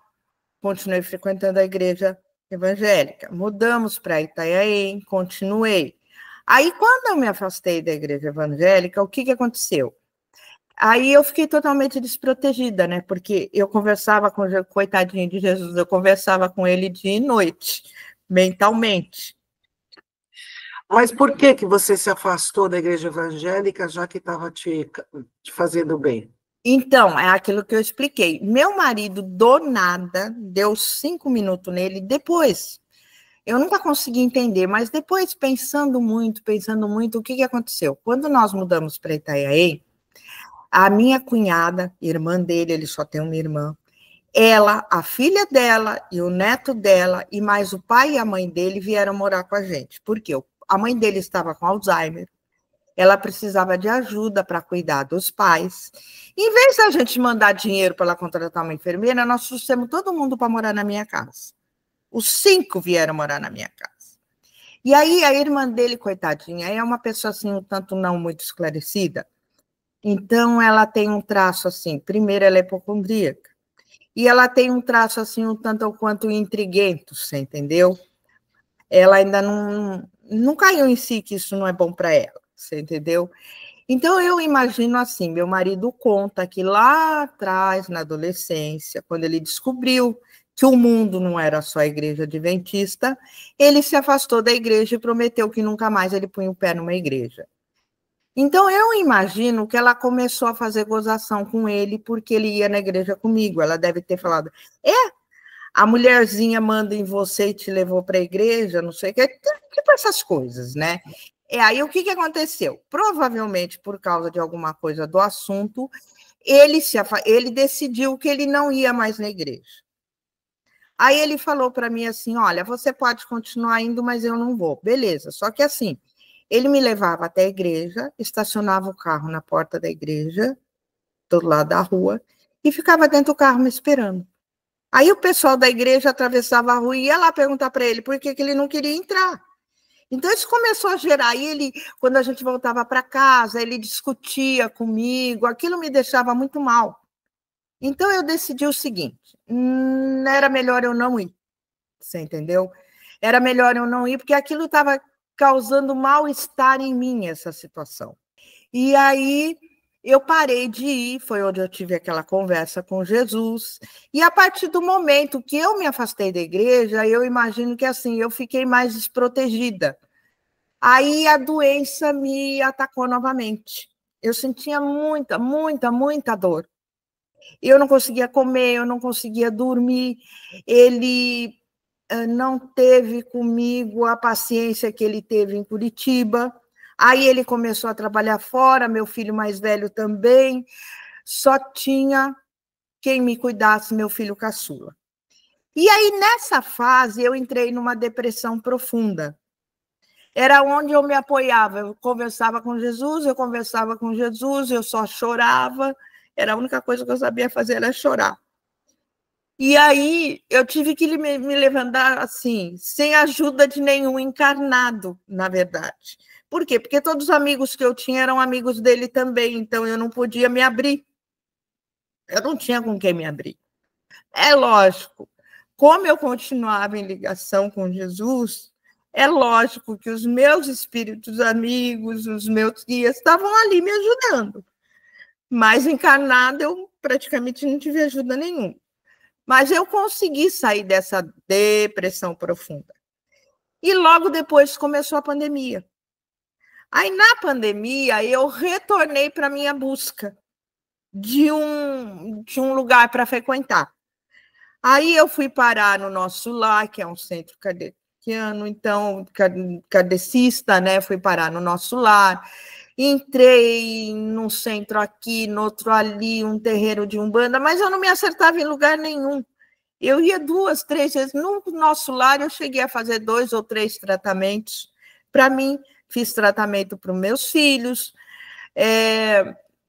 continuei frequentando a igreja evangélica. Mudamos para Itanhaém, continuei. Aí, quando eu me afastei da igreja evangélica, o que aconteceu? Aí eu fiquei totalmente desprotegida, né? Porque eu conversava com o coitadinho de Jesus, eu conversava com ele dia e noite, mentalmente. Mas por que você se afastou da igreja evangélica, já que estava te fazendo bem? Então, é aquilo que eu expliquei. Meu marido, do nada, deu 5 minutos nele, depois. Eu nunca consegui entender, mas depois, pensando muito, o que aconteceu? Quando nós mudamos para Itanhaém, a minha cunhada, irmã dele, ele só tem uma irmã, ela, a filha dela e o neto dela, e mais o pai e a mãe dele vieram morar com a gente. Por quê? A mãe dele estava com Alzheimer. Ela precisava de ajuda para cuidar dos pais. Em vez da gente mandar dinheiro para ela contratar uma enfermeira, nós trouxemos todo mundo para morar na minha casa. Os 5 vieram morar na minha casa. E aí a irmã dele, coitadinha, é uma pessoa assim, um tanto não muito esclarecida. Então ela tem um traço assim, primeiro ela é hipocondríaca, e ela tem um traço assim, um tanto ou quanto intriguento, você entendeu? Ela ainda não caiu em si que isso não é bom para ela, você entendeu? Então, eu imagino assim, meu marido conta que lá atrás, na adolescência, quando ele descobriu que o mundo não era só a igreja adventista, ele se afastou da igreja e prometeu que nunca mais ele punha o pé numa igreja. Então, eu imagino que ela começou a fazer gozação com ele porque ele ia na igreja comigo. Ela deve ter falado, a mulherzinha manda em você e te levou para a igreja, não sei o que, tipo essas coisas, né? Aí o que aconteceu? Provavelmente por causa de alguma coisa do assunto, ele decidiu que ele não ia mais na igreja. Aí ele falou para mim assim, olha, você pode continuar indo, mas eu não vou. Beleza, só que assim, ele me levava até a igreja, estacionava o carro na porta da igreja, do lado da rua, e ficava dentro do carro me esperando. Aí o pessoal da igreja atravessava a rua e ia lá perguntar para ele por que ele não queria entrar. Então, isso começou a gerar. Aí ele, quando a gente voltava para casa, ele discutia comigo, aquilo me deixava muito mal. Então, eu decidi o seguinte, era melhor eu não ir, você entendeu? Era melhor eu não ir, porque aquilo estava causando mal-estar em mim, essa situação. E aí, eu parei de ir, foi onde eu tive aquela conversa com Jesus, e a partir do momento que eu me afastei da igreja, eu imagino que assim, eu fiquei mais desprotegida. Aí a doença me atacou novamente. Eu sentia muita, muita, muita dor. Eu não conseguia comer, eu não conseguia dormir. Ele não teve comigo a paciência que ele teve em Curitiba. Aí ele começou a trabalhar fora, meu filho mais velho também. Só tinha quem me cuidasse, meu filho caçula. E aí, nessa fase, eu entrei numa depressão profunda. Era onde eu me apoiava, eu conversava com Jesus, eu só chorava, era a única coisa que eu sabia fazer, era chorar. E aí, eu tive que me levantar assim, sem ajuda de nenhum encarnado, na verdade. Por quê? Porque todos os amigos que eu tinha eram amigos dele também, então eu não podia me abrir. Eu não tinha com quem me abrir. É lógico, como eu continuava em ligação com Jesus, é lógico que os meus espíritos amigos, os meus guias, estavam ali me ajudando. Mas encarnada, eu praticamente não tive ajuda nenhuma. Mas eu consegui sair dessa depressão profunda. E logo depois começou a pandemia. Aí, na pandemia, eu retornei para a minha busca de um lugar para frequentar. Aí eu fui parar no Nosso Lar, que é um centro kardeciano, então, kardecista, né? Fui parar no Nosso Lar. Entrei num centro aqui, no outro ali, um terreiro de Umbanda, mas eu não me acertava em lugar nenhum. Eu ia 2, 3 vezes. No Nosso Lar, eu cheguei a fazer 2 ou 3 tratamentos. Para mim, fiz tratamento para os meus filhos.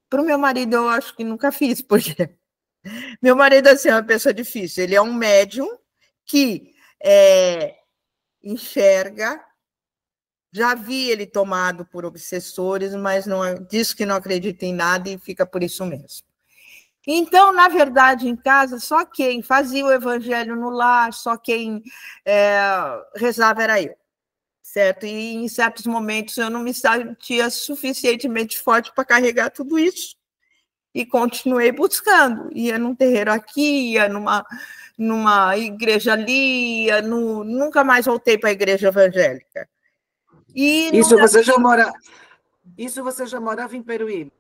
Para o meu marido, eu acho que nunca fiz, porque meu marido assim, é uma pessoa difícil. Ele é um médium que enxerga. Já vi ele tomado por obsessores, mas diz que não acredita em nada e fica por isso mesmo. Então, na verdade, em casa, só quem fazia o evangelho no lar, só quem rezava era eu, certo? E em certos momentos eu não me sentia suficientemente forte para carregar tudo isso. E continuei buscando. Ia num terreiro aqui, ia numa igreja ali, nunca mais voltei para a igreja evangélica. Isso você já morava em Peruíbe?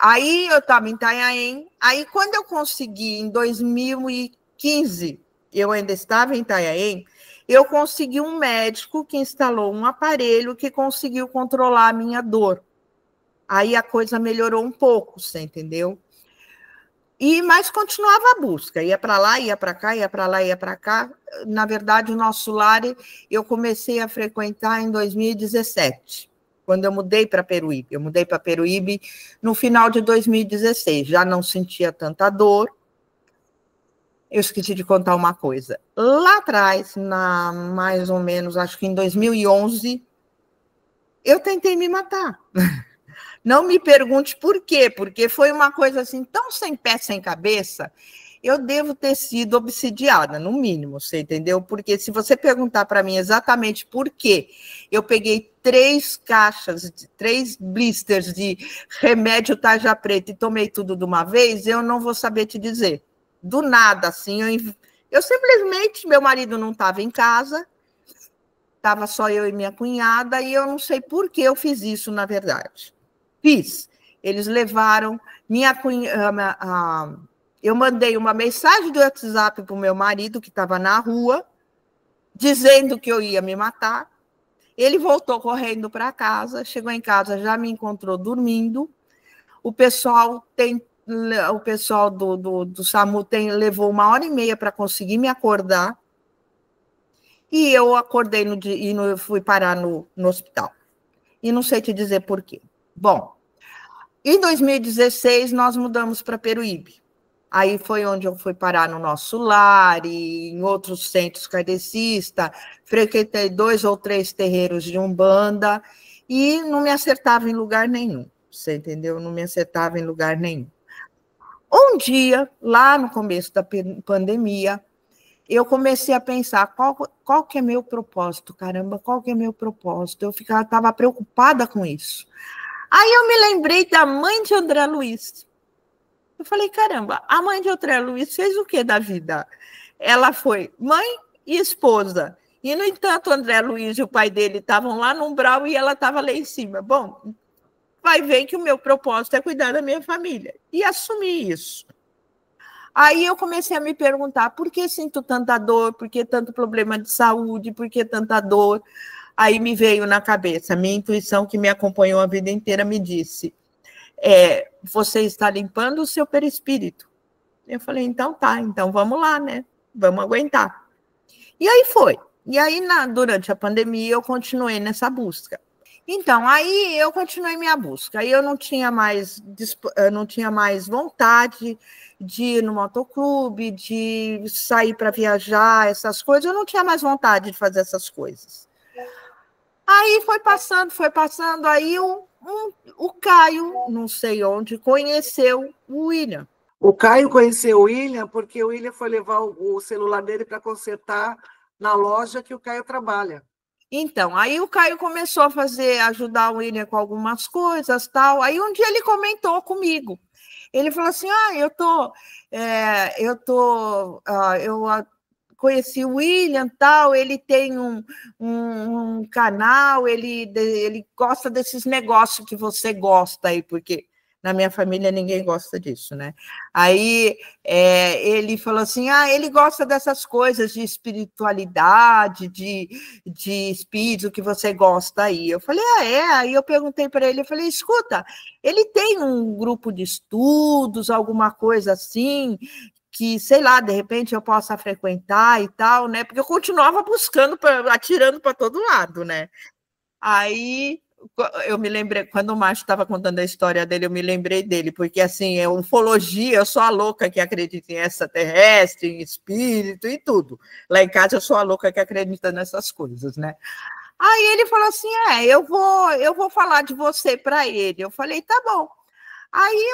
Aí eu estava em Itanhaém, aí quando eu consegui, em 2015, eu ainda estava em Itanhaém, eu consegui um médico que instalou um aparelho que conseguiu controlar a minha dor. Aí a coisa melhorou um pouco, você entendeu? Mas continuava a busca, ia para lá, ia para cá, ia para lá, ia para cá. Na verdade, o nosso lar eu comecei a frequentar em 2017, quando eu mudei para Peruíbe. Eu mudei para Peruíbe no final de 2016, já não sentia tanta dor. Eu esqueci de contar uma coisa. Lá atrás, mais ou menos, acho que em 2011, eu tentei me matar. Não me pergunte por quê, porque foi uma coisa assim tão sem pé, sem cabeça. Eu devo ter sido obsidiada, no mínimo, você entendeu? Porque se você perguntar para mim exatamente por quê, eu peguei 3 caixas, 3 blisters de remédio tarja preta e tomei tudo de uma vez, eu não vou saber te dizer. Do nada, assim, eu simplesmente, meu marido não estava em casa, estava só eu e minha cunhada, e eu não sei por que eu fiz isso, na verdade. Fiz. Eles levaram minha cunhada. Eu mandei uma mensagem do WhatsApp para o meu marido, que estava na rua, dizendo que eu ia me matar. Ele voltou correndo para casa, chegou em casa, já me encontrou dormindo. O pessoal do SAMU levou 1h30 para conseguir me acordar. E eu acordei e fui parar no hospital. E não sei te dizer por quê. Bom, em 2016, nós mudamos para Peruíbe. Aí foi onde eu fui parar no nosso lar e em outros centros kardecistas. Frequentei 2 ou 3 terreiros de Umbanda e não me acertava em lugar nenhum. Você entendeu? Não me acertava em lugar nenhum. Um dia, lá no começo da pandemia, eu comecei a pensar, qual que é meu propósito? Caramba, qual que é meu propósito? Eu estava preocupada com isso. Aí eu me lembrei da mãe de André Luiz. Eu falei, caramba, a mãe de André Luiz fez o que da vida? Ela foi mãe e esposa. E, no entanto, André Luiz e o pai dele estavam lá no umbral e ela estava lá em cima. Bom, vai ver que o meu propósito é cuidar da minha família. E assumi isso. Aí eu comecei a me perguntar, por que sinto tanta dor? Por que tanto problema de saúde? Por que tanta dor? Aí me veio na cabeça, minha intuição que me acompanhou a vida inteira me disse, você está limpando o seu perispírito. Eu falei, então tá, então vamos lá, né? Vamos aguentar. E aí foi. E aí, durante a pandemia, eu continuei nessa busca. Então, aí eu continuei minha busca. Aí eu não tinha mais vontade de ir no motoclube, de sair para viajar, essas coisas. Eu não tinha mais vontade de fazer essas coisas. Aí foi passando, aí o Caio, não sei onde, conheceu o William. O Caio conheceu o William porque o William foi levar o celular dele para consertar na loja que o Caio trabalha. Então, aí o Caio começou a ajudar o William com algumas coisas, tal. Aí um dia ele comentou comigo. Ele falou assim, eu conheci o William, tal, ele tem um canal, ele gosta desses negócios que você gosta aí, porque na minha família ninguém gosta disso, né? Aí ele falou assim, ele gosta dessas coisas de espiritualidade, de espírito que você gosta aí. Eu falei, Aí eu perguntei para ele, eu falei, escuta, ele tem um grupo de estudos, alguma coisa assim, que, sei lá, de repente eu possa frequentar e tal, né? Porque eu continuava buscando, atirando para todo lado, né? Aí eu me lembrei, quando o Márcio estava contando a história dele, eu me lembrei dele, porque assim, ufologia, eu sou a louca que acredita em extraterrestre, em espírito e tudo. Lá em casa eu sou a louca que acredita nessas coisas, né? Aí ele falou assim: eu vou falar de você para ele. Eu falei, tá bom. Aí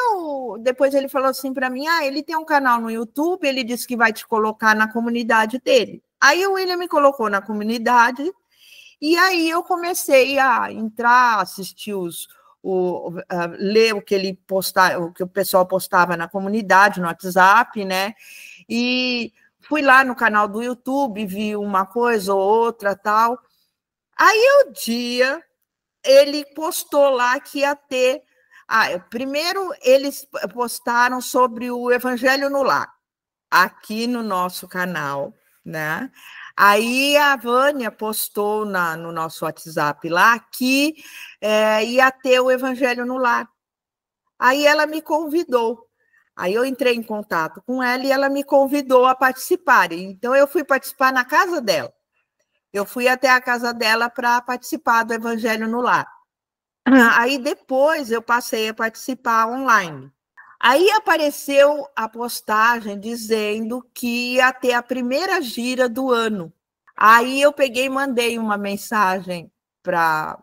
depois ele falou assim para mim: ele tem um canal no YouTube, ele disse que vai te colocar na comunidade dele. Aí o William me colocou na comunidade, e aí eu comecei a entrar, assistir ler o que ele postava, o que o pessoal postava na comunidade, no WhatsApp, né? E fui lá no canal do YouTube, vi uma coisa ou outra, tal. Aí ele postou lá que ia ter. Primeiro, eles postaram sobre o Evangelho no Lar, aqui no nosso canal, né? Aí a Vânia postou no nosso WhatsApp lá que ia ter o Evangelho no Lar. Aí ela me convidou. Aí eu entrei em contato com ela e ela me convidou a participar. Então, eu fui participar na casa dela. Eu fui até a casa dela para participar do Evangelho no Lar. Aí, depois, eu passei a participar online. Aí apareceu a postagem dizendo que ia ter a primeira gira do ano. Aí eu peguei e mandei uma mensagem para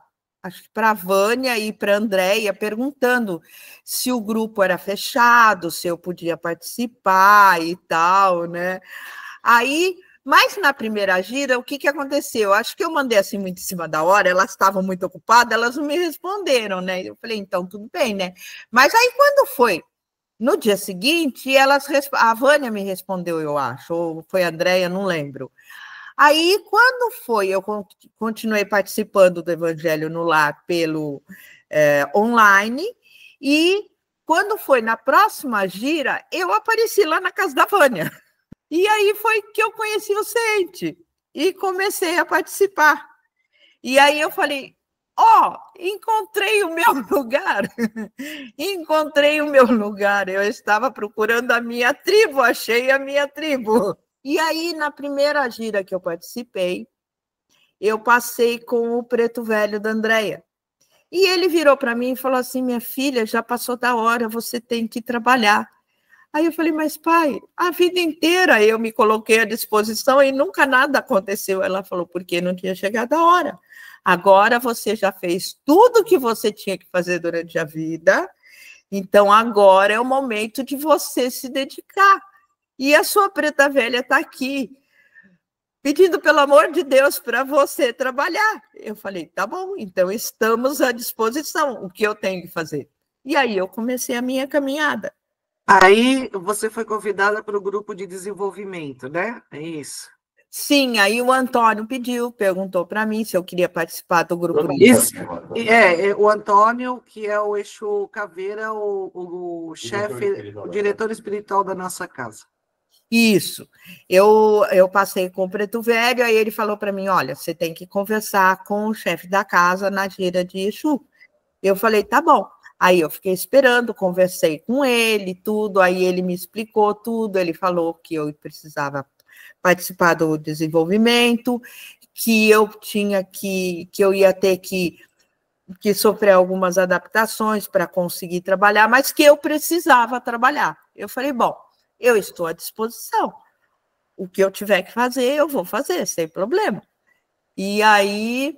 a Vânia e para a Andréia, perguntando se o grupo era fechado, se eu podia participar e tal, né? Aí, mas na primeira gira, o que aconteceu? Acho que eu mandei assim muito em cima da hora, elas estavam muito ocupadas, elas não me responderam, né? Eu falei, então tudo bem, né? Mas aí quando foi? No dia seguinte, a Vânia me respondeu, eu acho, ou foi a Andréia, não lembro. Aí, quando foi, eu continuei participando do Evangelho no Lar pelo online, e quando foi na próxima gira, eu apareci lá na casa da Vânia. E aí foi que eu conheci o Sente e comecei a participar. E aí eu falei, encontrei o meu lugar. Encontrei o meu lugar. Eu estava procurando a minha tribo, achei a minha tribo. E aí, na primeira gira que eu participei, eu passei com o preto velho da Andréia. E ele virou para mim e falou assim, minha filha, já passou da hora, você tem que trabalhar. Aí eu falei, mas pai, a vida inteira eu me coloquei à disposição e nunca nada aconteceu. Ela falou, porque não tinha chegado a hora. Agora você já fez tudo que você tinha que fazer durante a vida, então agora é o momento de você se dedicar. E a sua preta velha está aqui, pedindo pelo amor de Deus para você trabalhar. Eu falei, tá bom, então estamos à disposição, o que eu tenho que fazer? E aí eu comecei a minha caminhada. Aí você foi convidada para o grupo de desenvolvimento, né? É isso. Sim, aí o Antônio perguntou para mim se eu queria participar do grupo. Isso, o Antônio, que é o Exu Caveira, o chefe, o diretor espiritual da nossa casa. Isso, eu passei com o Preto Velho, aí ele falou para mim, olha, você tem que conversar com o chefe da casa na gira de Exu. Eu falei, tá bom. Aí eu fiquei esperando, conversei com ele, tudo, aí ele me explicou tudo, ele falou que eu precisava participar do desenvolvimento, que eu ia ter que sofrer algumas adaptações para conseguir trabalhar, mas que eu precisava trabalhar. Eu falei, bom, eu estou à disposição. O que eu tiver que fazer, eu vou fazer, sem problema. E aí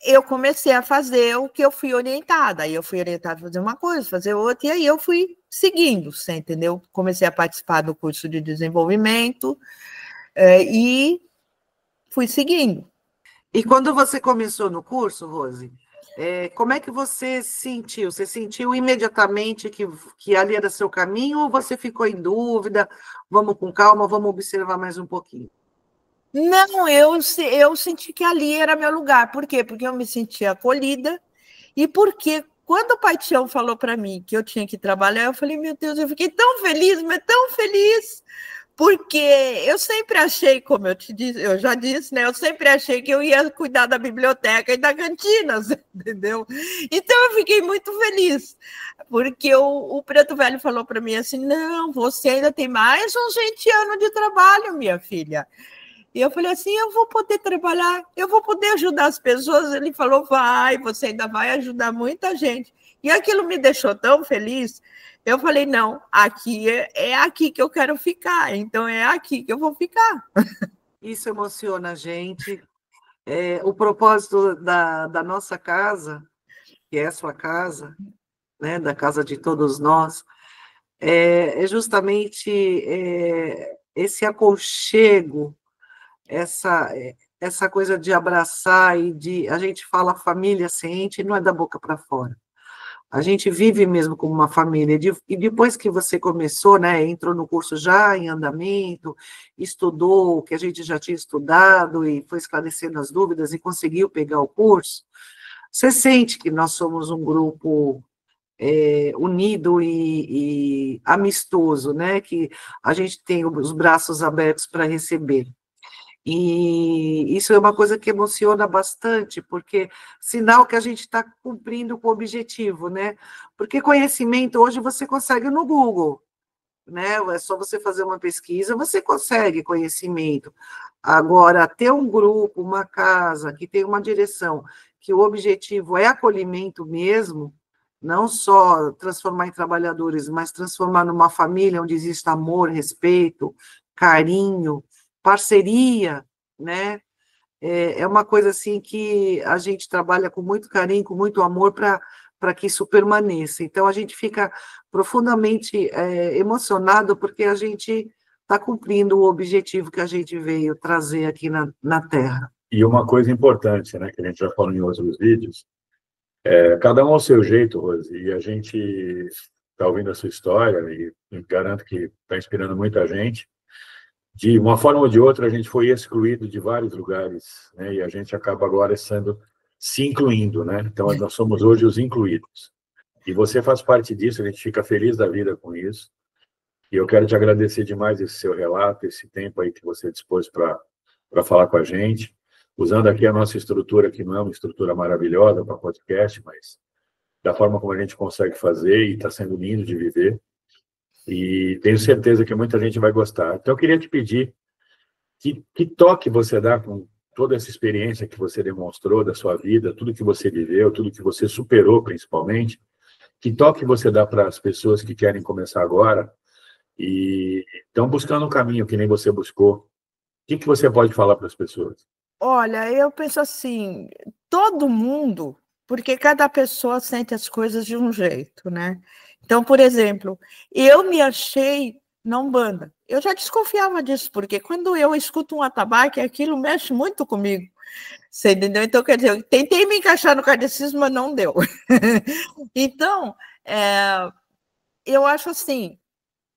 eu comecei a fazer o que eu fui orientada. Aí eu fui orientada a fazer uma coisa, fazer outra, e aí eu fui seguindo, você entendeu? Comecei a participar do curso de desenvolvimento e fui seguindo. E quando você começou no curso, Rose, como é que você se sentiu? Você sentiu imediatamente que ali era seu caminho ou você ficou em dúvida? Vamos com calma, vamos observar mais um pouquinho. Não, eu senti que ali era meu lugar. Por quê? Porque eu me sentia acolhida e porque quando o Pai Tião falou para mim que eu tinha que trabalhar, eu falei, meu Deus, eu fiquei tão feliz, mas tão feliz, porque eu sempre achei, como eu já disse, né? Eu sempre achei que eu ia cuidar da biblioteca e da cantina, entendeu? Então eu fiquei muito feliz, porque o Preto Velho falou para mim assim, não, você ainda tem mais uns 20 anos de trabalho, minha filha. E eu falei assim, eu vou poder trabalhar, eu vou poder ajudar as pessoas. Ele falou, você ainda vai ajudar muita gente. E aquilo me deixou tão feliz. Eu falei, não, aqui é aqui que eu quero ficar, então é aqui que eu vou ficar. Isso emociona a gente. O propósito da nossa casa, que é a sua casa, né, da casa de todos nós, é justamente esse aconchego, essa coisa de abraçar e a gente fala família ciente, não é da boca para fora. A gente vive mesmo como uma família. E depois que você começou, né, entrou no curso já em andamento, estudou o que a gente já tinha estudado e foi esclarecendo as dúvidas e conseguiu pegar o curso, você sente que nós somos um grupo unido e amistoso, né, que a gente tem os braços abertos para receber. E isso é uma coisa que emociona bastante, porque sinal que a gente está cumprindo com o objetivo, né? Porque conhecimento hoje você consegue no Google, né? É só você fazer uma pesquisa, você consegue conhecimento. Agora, ter um grupo, uma casa, que tem uma direção, que o objetivo é acolhimento mesmo, não só transformar em trabalhadores, mas transformar numa família onde exista amor, respeito, carinho, parceria, né? É uma coisa assim que a gente trabalha com muito carinho, com muito amor para que isso permaneça. Então, a gente fica profundamente emocionado porque a gente está cumprindo o objetivo que a gente veio trazer aqui na Terra. E uma coisa importante, né, que a gente já falou em outros vídeos, cada um ao seu jeito, Rose, e a gente está ouvindo a sua história e garanto que está inspirando muita gente. De uma forma ou de outra, a gente foi excluído de vários lugares, né, e a gente acaba agora se incluindo, né? Então, nós somos hoje os incluídos. E você faz parte disso, a gente fica feliz da vida com isso. E eu quero te agradecer demais esse seu relato, esse tempo aí que você dispôs para falar com a gente, usando aqui a nossa estrutura, que não é uma estrutura maravilhosa para podcast, mas da forma como a gente consegue fazer, e está sendo lindo de viver. E tenho certeza que muita gente vai gostar. Então, eu queria te pedir que toque você dá com toda essa experiência que você demonstrou da sua vida, tudo que você viveu, tudo que você superou, principalmente, que toque você dá para as pessoas que querem começar agora e estão buscando um caminho que nem você buscou. O que você pode falar para as pessoas? Olha, eu penso assim, todo mundo, porque cada pessoa sente as coisas de um jeito, né? Então, por exemplo, eu me achei na Umbanda. Eu já desconfiava disso, porque quando eu escuto um atabaque, aquilo mexe muito comigo. Você entendeu? Então, quer dizer, eu tentei me encaixar no kardecismo, mas não deu. Então, eu acho assim,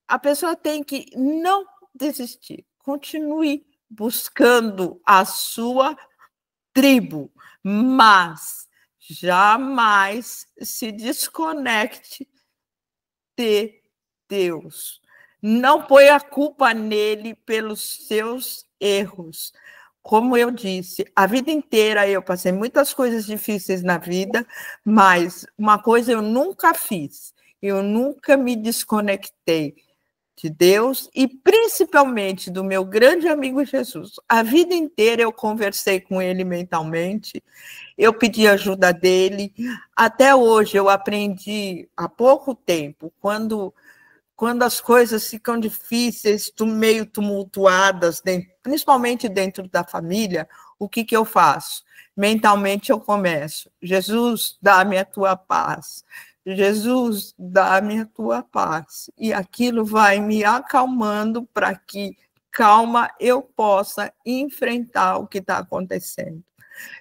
a pessoa tem que não desistir, continue buscando a sua tribo, mas jamais se desconecte de Deus. Não põe a culpa nele pelos seus erros. Como eu disse, a vida inteira eu passei muitas coisas difíceis na vida, mas uma coisa eu nunca fiz, eu nunca me desconectei de Deus e principalmente do meu grande amigo Jesus. A vida inteira eu conversei com ele mentalmente, eu pedi ajuda dele. Até hoje eu aprendi há pouco tempo, quando as coisas ficam difíceis, meio tumultuadas, principalmente dentro da família, o que eu faço? Mentalmente eu começo: Jesus, dá-me a tua paz. Jesus, dá-me a tua paz. E aquilo vai me acalmando para que, calma, eu possa enfrentar o que está acontecendo.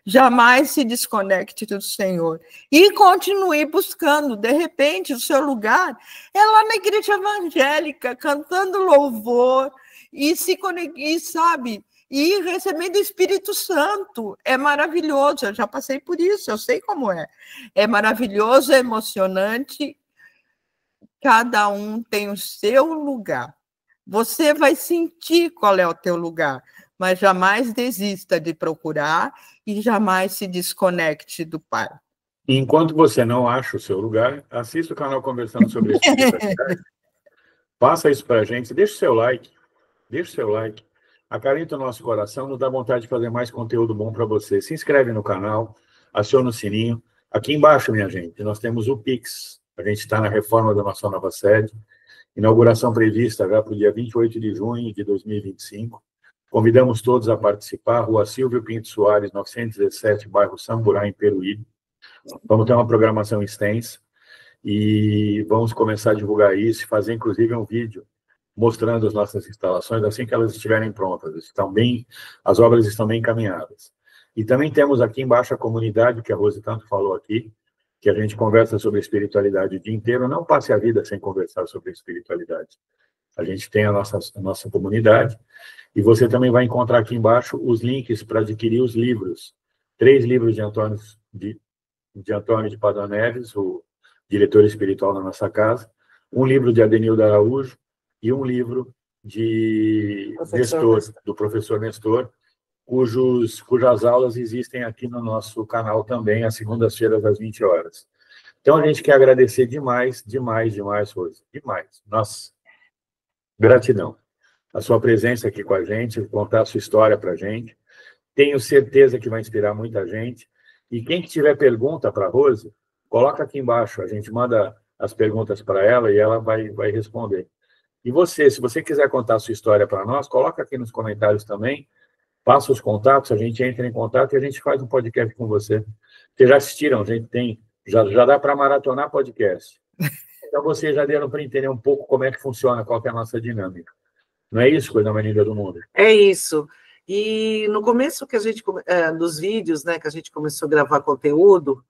Jamais se desconecte do Senhor. E continue buscando. De repente, o seu lugar é lá na igreja evangélica, cantando louvor e se conectar, sabe? E recebendo o Espírito Santo. É maravilhoso. Eu já passei por isso, eu sei como é. É maravilhoso, é emocionante. Cada um tem o seu lugar. Você vai sentir qual é o teu lugar, mas jamais desista de procurar e jamais se desconecte do Pai. Enquanto você não acha o seu lugar, assista o canal Conversando sobre Espiritualidade. Faça isso para a gente, deixa o seu like, acalenta o nosso coração, nos dá vontade de fazer mais conteúdo bom para você. Se inscreve no canal, aciona o sininho. Aqui embaixo, minha gente, nós temos o Pix. A gente está na reforma da nossa nova sede. Inauguração prevista já para o dia 28 de junho de 2025. Convidamos todos a participar. Rua Silvio Pinto Soares, 917, bairro Samburá, em Peruíbe. Vamos ter uma programação extensa e vamos começar a divulgar isso, fazer inclusive um vídeo mostrando as nossas instalações assim que elas estiverem prontas. As obras estão bem encaminhadas. E também temos aqui embaixo a comunidade, que a Rose tanto falou aqui, que a gente conversa sobre espiritualidade o dia inteiro. Não passe a vida sem conversar sobre espiritualidade. A gente tem a nossa comunidade, e você também vai encontrar aqui embaixo os links para adquirir os livros. 3 livros de Antônio de Padua Neves, o diretor espiritual da nossa casa, um livro de Adenildo Araújo e um livro do professor Nestor, cujas aulas existem aqui no nosso canal também, às segundas-feiras, às 20 horas. Então, a gente quer agradecer demais, Rose. Demais. Nossa. Gratidão. A sua presença aqui com a gente, contar a sua história para a gente. Tenho certeza que vai inspirar muita gente. E quem que tiver pergunta para a Rose, coloca aqui embaixo. A gente manda as perguntas para ela e ela vai responder. E você, se você quiser contar a sua história para nós, coloca aqui nos comentários também. Passa os contatos, a gente entra em contato e a gente faz um podcast com você. Vocês já assistiram? A gente tem... Já dá para maratonar podcast. Então, vocês já deram para entender um pouco como é que funciona, qual que é a nossa dinâmica. Não é isso, coisa mais linda do mundo? É isso. E no começo que a gente, dos vídeos, né, que a gente começou a gravar conteúdo,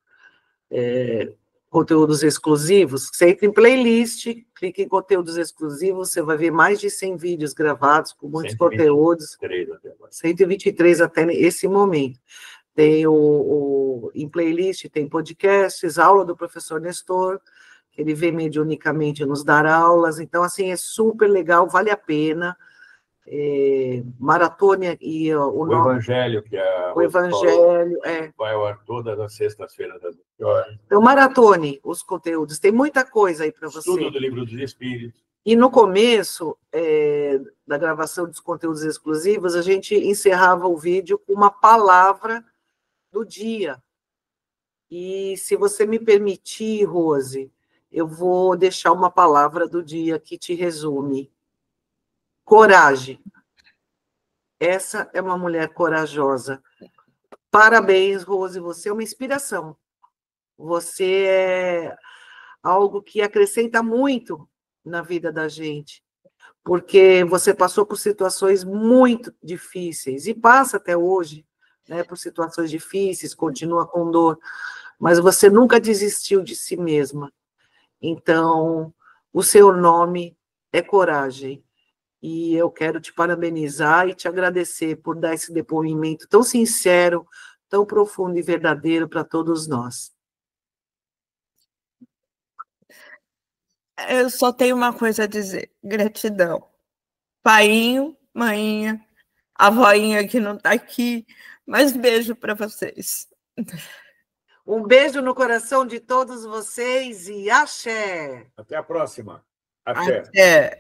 conteúdos exclusivos, você entra em playlist, clica em conteúdos exclusivos, você vai ver mais de 100 vídeos gravados com muitos conteúdos. 123 até esse momento. Tem em playlist, tem podcasts, aula do professor Nestor, que ele vem mediunicamente nos dar aulas, então, assim, é super legal, vale a pena. Maratona e o Evangelho, que o Evangelho vai ao ar todas as sextas-feiras das 8 horas. Então, maratone os conteúdos, tem muita coisa aí para você. Estudo do Livro dos Espíritos. E no começo da gravação dos conteúdos exclusivos, a gente encerrava o vídeo com uma palavra do dia. E se você me permitir, Rose, eu vou deixar uma palavra do dia que te resume. Coragem. Essa é uma mulher corajosa. Parabéns, Rose, você é uma inspiração. Você é algo que acrescenta muito na vida da gente, porque você passou por situações muito difíceis, e passa até hoje, né, por situações difíceis, continua com dor, mas você nunca desistiu de si mesma. Então, o seu nome é coragem. E eu quero te parabenizar e te agradecer por dar esse depoimento tão sincero, tão profundo e verdadeiro para todos nós. Eu só tenho uma coisa a dizer: gratidão. Painho, mainha, a voinha que não está aqui, mas beijo para vocês. Um beijo no coração de todos vocês e axé! Até a próxima. Axé. Até.